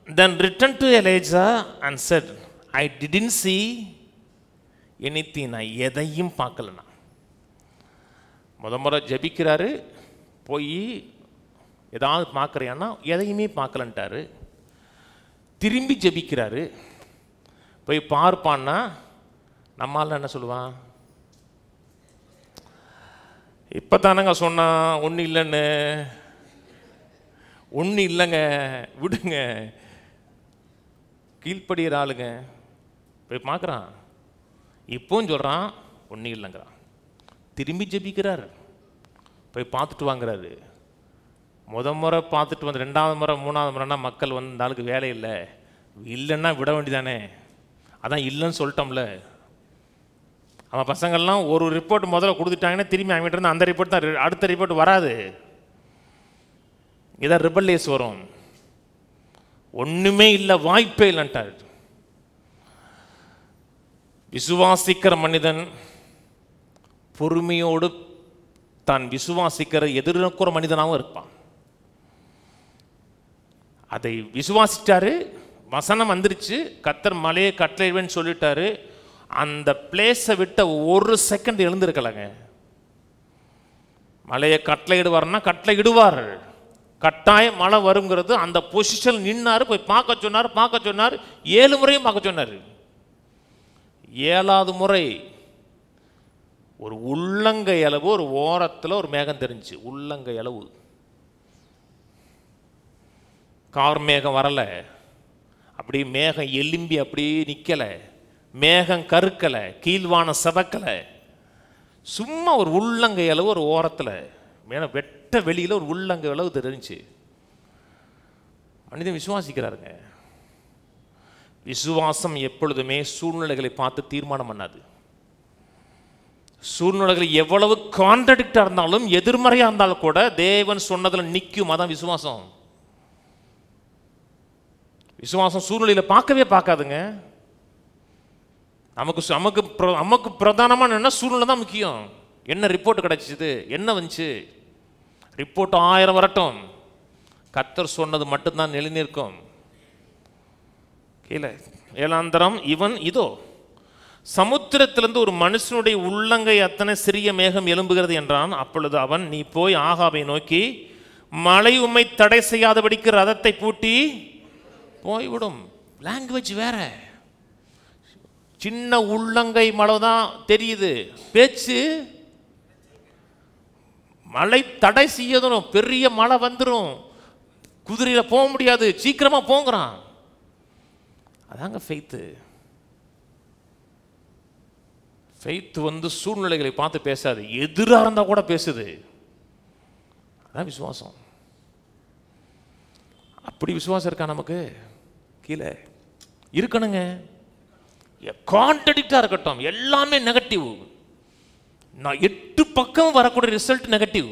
then returned to Elijah and said, I didn't see anything. நான் எதையும் பார்க்கலண்ணா. முறை ஜெபிக்கிறாரு, போய் ஏதாவது பார்க்குறியான்னா எதையுமே பார்க்கலன்ட்டாரு. திரும்பி ஜெபிக்கிறாரு, போய் பார்ப்பான்னா நம்மால் என்ன சொல்லுவான்? இப்போ தானங்க சொன்னான் ஒன்றும் இல்லைன்னு. ஒன்றும் இல்லைங்க, விடுங்க, கீழ்ப்படுகிற ஆளுங்க. போய் பார்க்குறான், இப்போவும் சொல்கிறான் ஒன்றும் இல்லைங்கிறான். திரும்பி ஜெபிக்கிறார், போய் பார்த்துட்டு வாங்குறாரு. முறை பார்த்துட்டு வந்து 2வது முறை 3வது முறைனா மக்கள் வந்து இந்த ஆளுக்கு வேலை இல்லை, இல்லைன்னா விட வேண்டியதானே, அதான் இல்லைன்னு சொல்லிட்டோம்ல. அவன் பசங்கள்லாம் ஒரு ரிப்போர்ட் முதல்ல கொடுத்துட்டாங்கன்னா திரும்பி அவங்ககிட்ட இருந்து அந்த ரிப்போர்ட் தான், அடுத்த ரிப்போர்ட் வராது. இதான் ரிபல்லேஸ் வரும். ஒன்றுமே இல்லை, வாய்ப்பே இல்லைன்ட்டார். விசுவாசிக்கிற மனிதன் பொறுமையோடு தான் விசுவாசிக்கிற எதிர்நோக்கிற மனிதனாகவும் இருப்பான். அதை விசுவாசிச்சாரு, வசனம் வந்துருச்சு, கர்த்தர் மலையை கட்டளையிடுவேன்னு சொல்லிட்டாரு. அந்த பிளேஸை விட்ட ஒரு செகண்ட் எழுந்திருக்கலங்க. மலையை கட்டளையிடுவார்னா கட்டளையிடுவார், கட்டாயம் மழை வருங்கிறது. அந்த பொசிஷன் நின்னாரு, போய் பார்க்க சொன்னார். 7 முறையும் பார்க்க சொன்னார். 7வது முறை ஒரு உள்ளங்கை அளவு ஒரு ஓரத்தில் ஒரு மேகம் தெரிஞ்சு, உள்ளங்கை அளவு. கார் மேகம் வரலை, அப்படி மேகம் எலும்பி அப்படியே நிற்கலை, மேகம் கருக்கலை, கீழ்வானம் செவக்கலை, சும்மா ஒரு உள்ளங்கை அளவு ஒரு ஓரத்தில் மேலே வெட்ட வெளியில் ஒரு உள்ளங்கை அளவு தெரிஞ்சு. மனிதன் விசுவாசிக்கிறாருங்க. விசுவாசம் எப்பொழுதுமே சூழ்நிலைகளை பார்த்து தீர்மானம் பண்ணாது. சூழ்நிலைகள் எவ்வளவு கான்ட்ரடிக்டாக இருந்தாலும் எதிர்மறையாக இருந்தாலும் கூட தேவன் சொன்னதில் நிற்கும். அதான் விசுவாசம். விசுவாசம் சூழ்நிலையில் பார்க்கவே பார்க்காதுங்க. நமக்கு பிரதானமான என்ன சூழ்நிலை தான் முக்கியம். என்ன ரிப்போர்ட் கிடைச்சிது, என்ன வந்துச்சு, ரிப்போர்ட் 1000 வரட்டும், கர்த்தர் சொன்னது மட்டும்தான் நிலைநிற்கும். கீழே 7ஆந்தரம், இவன் இதோ சமுத்திரத்திலிருந்து ஒரு மனுஷனுடைய உள்ளங்கை அத்தனை சிறிய மேகம் எழும்புகிறது என்றான். அப்பொழுது அவன், நீ போய் ஆகாபை நோக்கி, மழை உம்மை தடை செய்யாதபடிக்கு ரதத்தை பூட்டி போய்விடும். லாங்குவேஜ் வேற, சின்ன உள்ளங்கை மழை தான் தெரியுது, பேச்சு மழை தடை செய்யணும், பெரிய மழை வந்துடும், குதிரையில் போக முடியாது, சீக்கிரமா போங்கிறான். அதாங்க ஃபெய்த்து. ஃபெய்த் வந்து சூழ்நிலைகளை பார்த்து பேசாது, எதிராக இருந்தால் கூட பேசுது. அதான் விசுவாசம். அப்படி விசுவாசம் இருக்கா நமக்கு? கீழே இருக்கணுங்க. கான்ட்ரடிக்டாக இருக்கட்டும், எல்லாமே நெகட்டிவ். நான் 8 பக்கம் வரக்கூடிய ரிசல்ட் நெகட்டிவ்.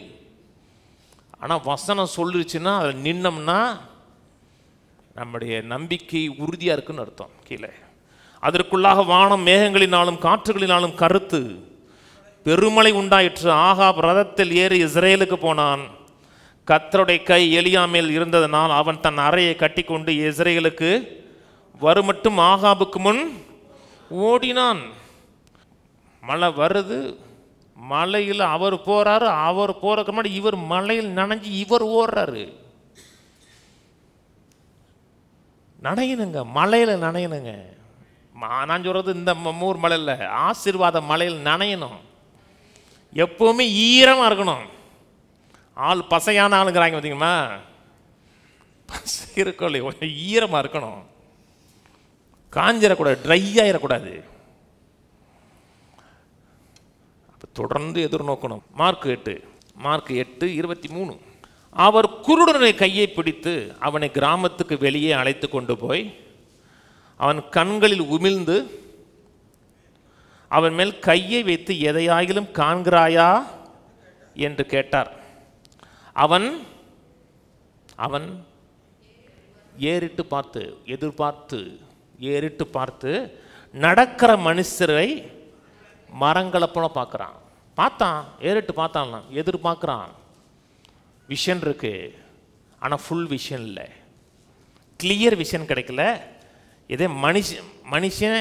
ஆனால் வசனம் சொல்லிருச்சுன்னா அதில் நின்னோம்னா நம்முடைய நம்பிக்கை உறுதியாக இருக்குன்னு அர்த்தம். கீழே அதற்குள்ளாக வானம் மேகங்களினாலும் காற்றுகளினாலும் கருத்து பெருமழை உண்டாயிற்று. ஆகாப் ரதத்தில் ஏறி இஸ்ரேலுக்கு போனான். கர்த்தருடைய கை எலியா மேல் இருந்ததனால் அவன் தன் அறையை கட்டி கொண்டு இஸ்ரேலுக்கு வருமட்டும் ஆகாபுக்கு முன் ஓடினான். மழை வருது, மலையில் அவர் போறாரு, அவர் போறதுக்கு முன்னாடி இவர் மலையில் நனைஞ்சு இவர் ஓடுறாரு. நனையணுங்க, மலையில் நனையணுங்க. நான் சொல்றது இந்த மூர் மலையில் ஆசீர்வாத மலையில் நனையணும். எப்பவுமே ஈரமாக இருக்கணும். ஆள் பசையான ஆளுங்கிறாங்க பார்த்தீங்களா, பசை இருக்கோம், ஈரமாக இருக்கணும், காஞ்சிடக்கூடாது, ட்ரை ஆகிடக்கூடாது. அப்போ தொடர்ந்து எதிர்நோக்கணும். மார்க் 8:23. அவர் குருடனுடைய கையை பிடித்து அவனை கிராமத்துக்கு வெளியே அழைத்து கொண்டு போய் அவன் கண்களில் உமிழ்ந்து அவன் மேல் கையை வைத்து எதையாகிலும் காண்கிறாயா என்று கேட்டார். அவன் அவன் ஏறிட்டு பார்த்து நடக்கிற மனுஷரை மரங்களை போல பார்க்குறான். ஏறிட்டு பார்த்தான், எதிர்பார்க்குறான். விஷன் இருக்கு, ஆனால் ஃபுல் விஷன் இல்லை, கிளியர் விஷன் கிடைக்கல. இதே மனுஷன்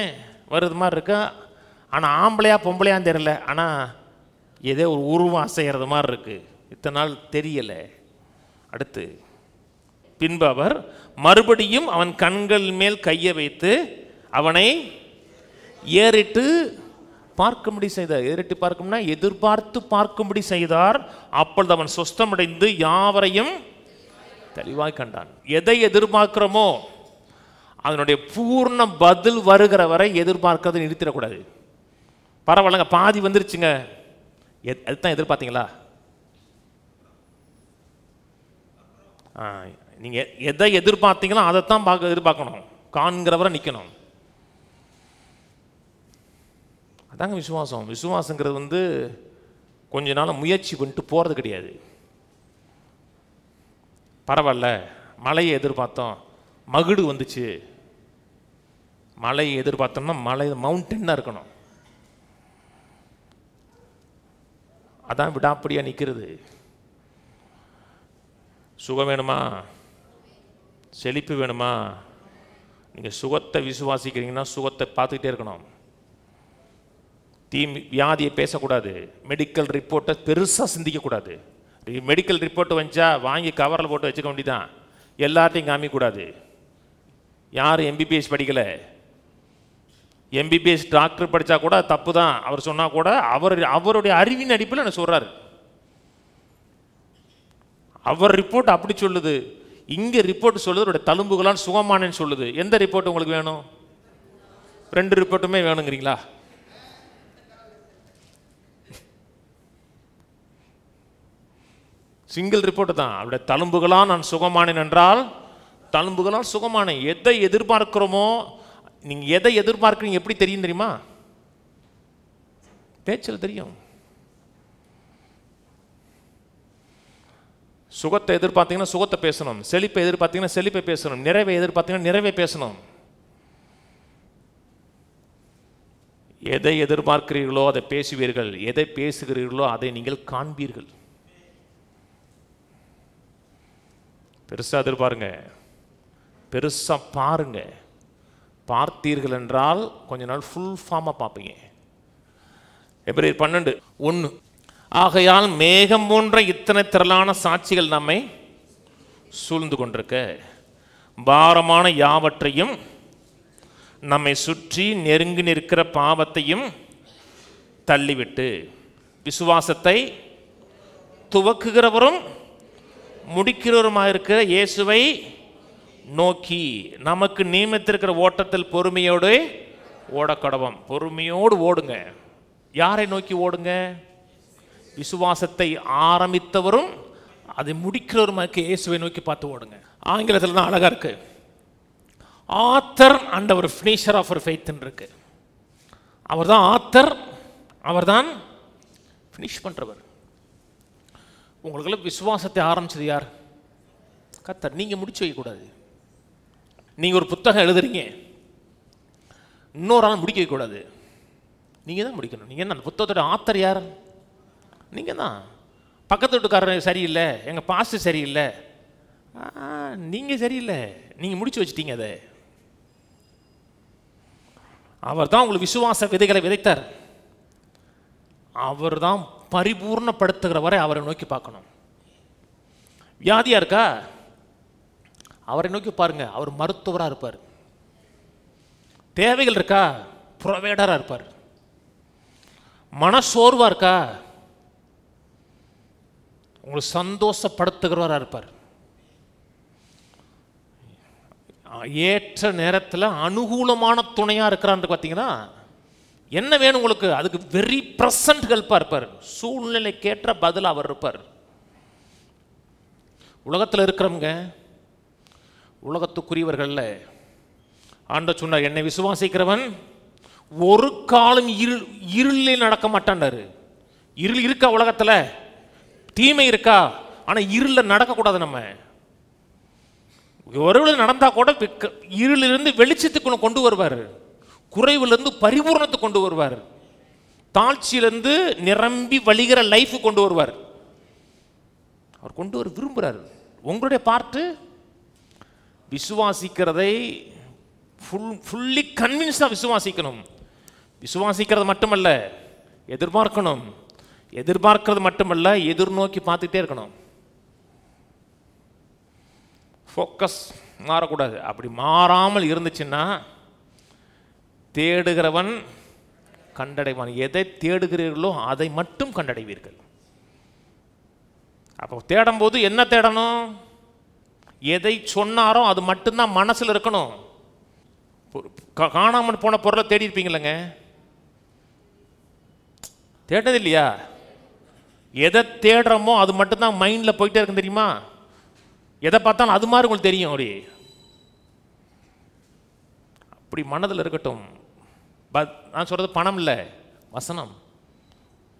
வருது மாதிரி இருக்கு, ஆனால் ஆம்பளையா பொம்பளையான்னு தெரியல, ஆனால் ஏதோ ஒரு உருவம் அசைகிறது மாதிரி இருக்கு, இத்தனை நாள் தெரியலை. அடுத்து பின்பு அவர் மறுபடியும் அவன் கண்கள் மேல் கையை வைத்து அவனை ஏறிட்டு பார்க்கும்படி செய்தார். ஏறிட்டு பார்க்கும்னா எதிர்பார்த்து பார்க்கும்படி செய்தார். அப்பொழுது அவன் சொஸ்தமடைந்து யாவரையும் தெளிவாய் கண்டான். எதை எதிர்பார்க்கிறோமோ அதனுடைய பூர்ண பதில் வருகிற வரை எதிர்பார்க்கறதை நிறுத்திடக்கூடாது. பரவாயில்லங்க, பாதி வந்துருச்சுங்க, அதுதான் எதிர்பார்த்தீங்களா? நீங்கள் எதை எதிர்பார்த்தீங்களோ அதைத்தான் எதிர்பார்க்கணும், காண்கிறவரை நிற்கணும். அதாங்க விசுவாசம். விசுவாசங்கிறது கொஞ்ச நாள் முயற்சி பண்ணிட்டு போகிறது கிடையாது. பரவாயில்ல, மழையை எதிர்பார்த்தோம், மகுடு வந்துச்சு. மழையை எதிர்பார்த்தோம்னா மலை மவுண்டனாக இருக்கணும். அதான் விடாப்படியாக நிற்கிறது. சுகம் வேணுமா, செழிப்பு வேணுமா, நீங்கள் சுகத்தை விசுவாசிக்கிறீங்கன்னா சுகத்தை பார்த்துக்கிட்டே இருக்கணும். வியாதியை பேசக்கூடாது, மெடிக்கல் ரிப்போர்ட்டை பெருசாக சிந்திக்கக்கூடாது. மெடிக்கல் ரிப்போர்ட் வந்துச்சா வாங்கி கவரில் போட்டு வச்சுக்க வேண்டியதான், எல்லார்ட்டையும் காமிக்கக்கூடாது. யார் எம்பிபிஎஸ் படிக்கலை, எம்பிபிஎஸ் டாக்டர் படித்தா கூட தப்பு தான். அவர் சொன்னால் கூட அவருடைய அறிவின் அடிப்பில் என்ன சொல்கிறார், அவர் ரிப்போர்ட் அப்படி சொல்லுது. இங்கே ரிப்போர்ட் சொல்லுது அவருடைய தழும்புகளால் சுகமானேன்னு சொல்லுது. எந்த ரிப்போர்ட் உங்களுக்கு வேணும்? 2 ரிப்போர்ட்டுமே வேணுங்கிறீங்களா? சிங்கிள் ரிப்போர்ட் தான். அவருடைய தழும்புகளால் நான் சுகமானேன் என்றால் தழும்புகளால் சுகமானேன். எதை எதிர்பார்க்கிறோமோ, நீங்கள் எதை எதிர்பார்க்குறீங்க எப்படி தெரியும் தெரியுமா? பேச்சில் தெரியும். சுகத்தை எதிர்பார்த்தீங்கன்னா சுகத்தை பேசணும், செழிப்பை எதிர்பார்த்தீங்கன்னா செழிப்பை பேசணும், நிறைவை எதிர்பார்த்தீங்கன்னா நிறைவை பேசணும். எதை எதிர்பார்க்கிறீர்களோ அதை பேசுவீர்கள், எதை பேசுகிறீர்களோ அதை நீங்கள் காண்பீர்கள். பெருசா எதிர்பாருங்க, பெருசா பாருங்க. பார்த்தீர்கள் என்றால் கொஞ்ச நாள் ஃபுல் ஃபார்மாக பார்ப்பீங்க. எபிரேயர் 12:1 ஆகையால் மேகம் போன்ற இத்தனை திரளான சாட்சிகள் நம்மை சூழ்ந்து கொண்டிருக்க பாரமான யாவற்றையும் நம்மை சுற்றி நெருங்கி நிற்கிற பாவத்தையும் தள்ளிவிட்டு விசுவாசத்தை துவக்குகிறவரும் முடிக்கிறவருமாயிருக்கிற இயேசுவை நோக்கி நமக்கு நியமித்திருக்கிற ஓட்டத்தில் பொறுமையோடு ஓடக்கடவோம். பொறுமையோடு ஓடுங்க. யாரை நோக்கி ஓடுங்க? விசுவாசத்தை ஆரம்பித்தவரும் அதை முடிக்கிறவருமாக்கு இயேசுவை நோக்கி பார்த்து ஓடுங்க. ஆங்கிலத்தில் தான் அழகா இருக்கு, author and our finisher of our ஃபெய்த்ன்னு இருக்கு. அவர் தான் ஆத்தர், அவர் தான் ஃபினிஷ் பண்றவர். உங்களுக்குள்ள விசுவாசத்தை ஆரம்பிச்சது யார்? கர்த்தர். நீங்க முடிச்சு வைக்கக்கூடாது. நீங்க ஒரு புத்தகம் எழுதுறீங்க, இன்னொரு ஆள் முடிக்க வைக்கக்கூடாது, நீங்க தான் முடிக்கணும். நீங்க என்ன அந்த புத்தகத்தோட ஆத்தர் யார்? நீங்க தான். பக்கத்து வீட்டுக்காரர் சரியில்லை, எங்க பாஸ்டர் சரியில்லை, நீங்க சரியில்லை, நீங்க முடிச்சு வச்சிட்டீங்க அதை. அவர் தான் உங்களுக்கு விசுவாச விதைகளை விதைத்தார். அவர் தான் பரிபூர்ணப்படுத்துகிற வரை அவரை நோக்கி பார்க்கணும். வியாதியா இருக்கா, அவரை நோக்கி பாருங்க, அவர் மருத்துவராக இருப்பார். தேவைகள் இருக்கா, ப்ரொவைடராக இருப்பார். மனசோர்வா இருக்கா, உங்களை சந்தோஷப்படுத்துகிறவராக இருப்பார். ஏற்ற நேரத்தில் அனுகூலமான துணையாக இருக்கிறான்னு பார்த்தீங்கன்னா, என்ன வேணும் உங்களுக்கு, அதுக்கு வெரி ப்ரெசன்ட் ஹெல்ப்பாக இருப்பார். சூழ்நிலைக்கேற்ற பதில் அவர் இருப்பார். உலகத்தில் இருக்கிறவங்க உலகத்துக்குரியவர்கள்ல ஆண்டவர் சொன்னார், என்னை விசுவாசிக்கிறவன் ஒரு காலம் இருளில் நடக்க மாட்டான்டாரு. இருள் இருக்கா உலகத்தில்? தீமை இருக்கா? ஆனால் இருளில் நடக்கக்கூடாது. நம்ம ஒருவேளை நடந்தா கூட இருளிலிருந்து வெளிச்சத்துக்கு கொண்டு வருவார், குறைவிலிருந்து பரிபூர்ணத்துக்கு கொண்டு வருவார், தாழ்ச்சியிலிருந்து நிரம்பி வழிகிற லைஃப் கொண்டு வருவார். அவர் கொண்டு வர விரும்புகிறார். உங்களுடைய பார்ட்டு விசுவாசிக்கிறதை ஃபுல்லி கன்வின்ஸ்டாக விசுவாசிக்கணும். விசுவாசிக்கிறது மட்டுமல்ல, எதிர்பார்க்கணும். எதிர்பார்க்கிறது மட்டுமல்ல, எதிர்நோக்கி பார்த்துட்டே இருக்கணும். ஃபோக்கஸ் மாறக்கூடாது. அப்படி மாறாமல் இருந்துச்சுன்னா தேடுகிறவன் கண்டடைவான். எதை தேடுகிறீர்களோ அதை மட்டும் கண்டடைவீர்கள். அப்போ தேடும்போது என்ன தேடணும்? எதை சொன்னாரோ அது மட்டும்தான் மனசில் இருக்கணும். காணாமல் போன பொருளை தேடி இருப்பீங்களேங்க, தேடது இல்லையா? எதை தேடுறோமோ அது மட்டும்தான் மைண்டில் போயிட்டே இருக்கும். தெரியுமா? எதை பார்த்தாலும் அது மாதிரி உங்களுக்கு தெரியும். அப்படி மனதில் இருக்கட்டும். நான் சொல்றது பணம் இல்லை, வசனம்.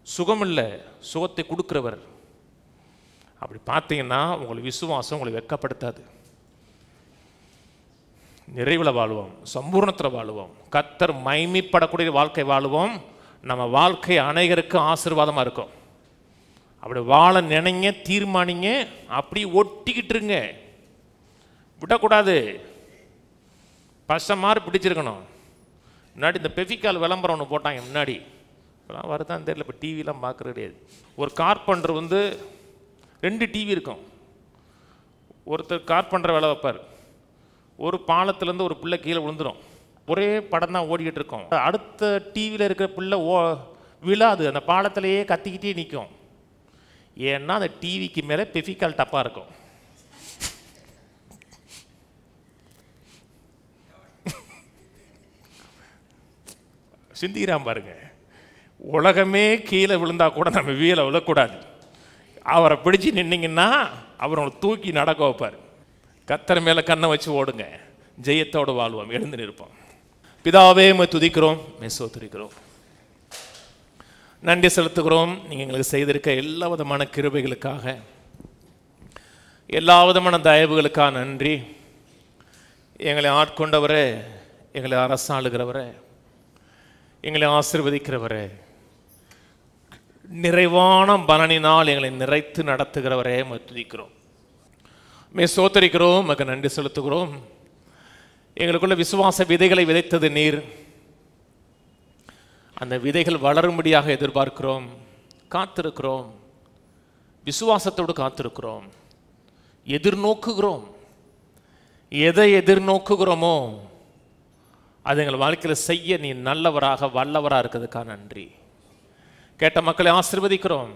சுகம் இல்லை, சுகத்தை கொடுக்கிறவர். அப்படி பார்த்தீங்கன்னா உங்களுக்கு விசுவாசம் உங்களை வெட்கப்படுத்தாது. நிறைவில் வாழுவோம், சம்பூர்ணத்தில் வாழுவோம், கர்த்தர் மகிமைப்படக்கூடிய வாழ்க்கை வாழுவோம். நம்ம வாழ்க்கை அநேகருக்கு ஆசீர்வாதமாக இருக்கும். அப்படி வாழ நினைங்க, தீர்மானிங்க, அப்படி ஒட்டிக்கிட்டு இருங்க, விடக்கூடாது. பசமாறு பிடிச்சிருக்கணும். முன்னாடி இந்த பெஃபிக்கால் விளம்பரம் ஒன்று போட்டாங்க முன்னாடி, இப்போலாம் வருதான் தெரியல, இப்போ டிவிலாம் பார்க்குறது கிடையாது. ஒரு கார்பெண்டர் 2 டிவி இருக்கும். ஒருத்தர் கார்பெண்டர் வேலை வைப்பார். ஒரு பாலத்துலேருந்து ஒரு பிள்ளை கீழே விழுந்துடும். ஒரே படம் தான் ஓடிக்கிட்டு இருக்கோம். அடுத்த டிவியில் இருக்கிற பிள்ளை விழாது, அந்த பாலத்திலேயே கத்திக்கிட்டே நிற்கும். ஏன்னா அந்த டிவிக்கு மேலே பெஃபிக்கால் டப்பாக இருக்கும். சிந்திக்கிறான் பாருங்க. உலகமே கீழே விழுந்தா கூட நம்ம வீழ விழக்கூடாது. அவரை பிடிச்சி நின்னீங்கன்னா அவர் உங்களை தூக்கி நடக்க வைப்பார். கர்த்தர் மேலே கண்ணை வச்சு ஓடுங்க, ஜெயத்தோடு வாழ்வோம், எழுந்து நிற்போம். பிதாவே உம்மை துதிக்கிறோம், ஸ்தோத்திரிக்கிறோம், நன்றி செலுத்துகிறோம். நீங்கள் எங்களுக்கு செய்திருக்க எல்லா விதமான கிருபைகளுக்காக, எல்லா விதமான தயவுகளுக்காக நன்றி. எங்களை ஆட்கொண்டவரே, எங்களை அரசாளுகிறவரே, எங்களை ஆசீர்வதிக்கிறவரே, நிறைவான பலனினால் எங்களை நிறைத்து நடத்துகிறவரே உம்மை துதிக்கிறோம், ஸ்தோத்திரிக்கிறோம், உமக்கு நன்றி செலுத்துகிறோம். எங்களுக்குள்ள விசுவாச விதைகளை விதைத்தது நீர். அந்த விதைகள் வளரும்படியாக எதிர்பார்க்கிறோம், காத்திருக்கிறோம், விசுவாசத்தோடு காத்திருக்கிறோம், எதிர்நோக்குகிறோம். எதை எதிர்நோக்குகிறோமோ அது எங்கள் வாழ்க்கையில் செய்ய நீ நல்லவராக வல்லவராக இருக்கிறதுக்காக நன்றி. கேட்ட மக்களை ஆசீர்வதிக்கிறோம்.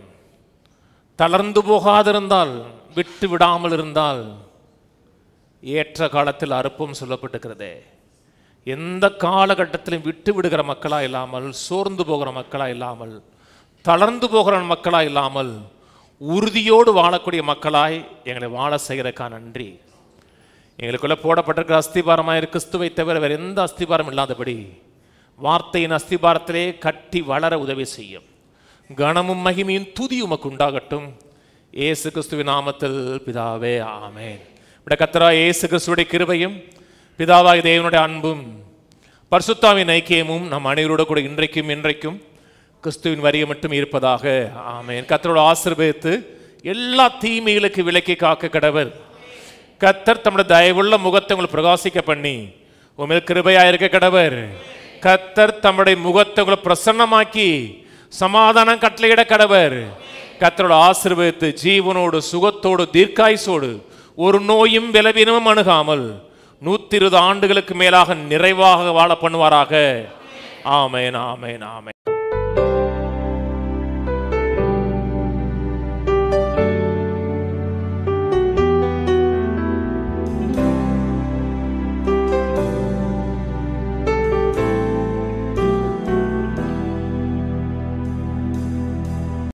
தளர்ந்து போகாதிருந்தால், விட்டு விடாமல் இருந்தால் ஏற்ற காலத்தில் அறுப்பும் சொல்லப்பட்டிருக்கிறதே. எந்த காலகட்டத்திலும் விட்டு விடுகிற மக்களா இல்லாமல், சோர்ந்து போகிற மக்களா இல்லாமல், தளர்ந்து போகிற மக்களா இல்லாமல், உறுதியோடு வாழக்கூடிய மக்களாய் எங்களை வாழ செய்கிறதுக்காக நன்றி. எங்களுக்குள்ள போடப்பட்டிருக்கிற அஸ்திபாரமாய் கிறிஸ்துவை தவிர வேறு எந்த அஸ்திபாரம் இல்லாதபடி வார்த்தையின் அஸ்திபாரத்திலே கட்டி வளர உதவி செய்யும். கனமும் மகிமையும் துதி உமக்கு உண்டாகட்டும். இயேசு கிறிஸ்துவின் நாமத்தில் பிதாவே, ஆமென். கர்த்தராகிய இயேசு கிறிஸ்துவின் கிருபையும், பிதாவாகிய தேவனுடைய அன்பும், பரிசுத்தாவின் ஐக்கியமும் நம் அனைவரோடு கூட இன்றைக்கும் என்றைக்கும் கிறிஸ்துவின் வரியை மட்டும் இருப்பதாக, ஆமென். கர்த்தரோடு ஆசீர்வதித்து எல்லா தீமைகளுக்கு விலக்கி காக்க கடவர். கர்த்தர் தம்முடைய தயவுள்ள முகத்தை உங்களுக்கு பிரகாசிக்க பண்ணி உமக்கு கிருபையாயிருக்க கடவர். கர்த்தர் தம்முடைய முகத்தை உங்களை பிரசன்னமாக்கி சமாதானம் கட்டளையிட கடவர். கர்த்தரோடு ஆசீர்வதித்து ஜீவனோடு சுகத்தோடு தீர்க்காயுசோடு ஒரு நோயும் பலவீனமும் அணுகாமல் 120 ஆண்டுகளுக்கு மேலாக நிறைவாக வாழ பண்ணுவாராக. ஆமென், ஆமென், ஆமென்.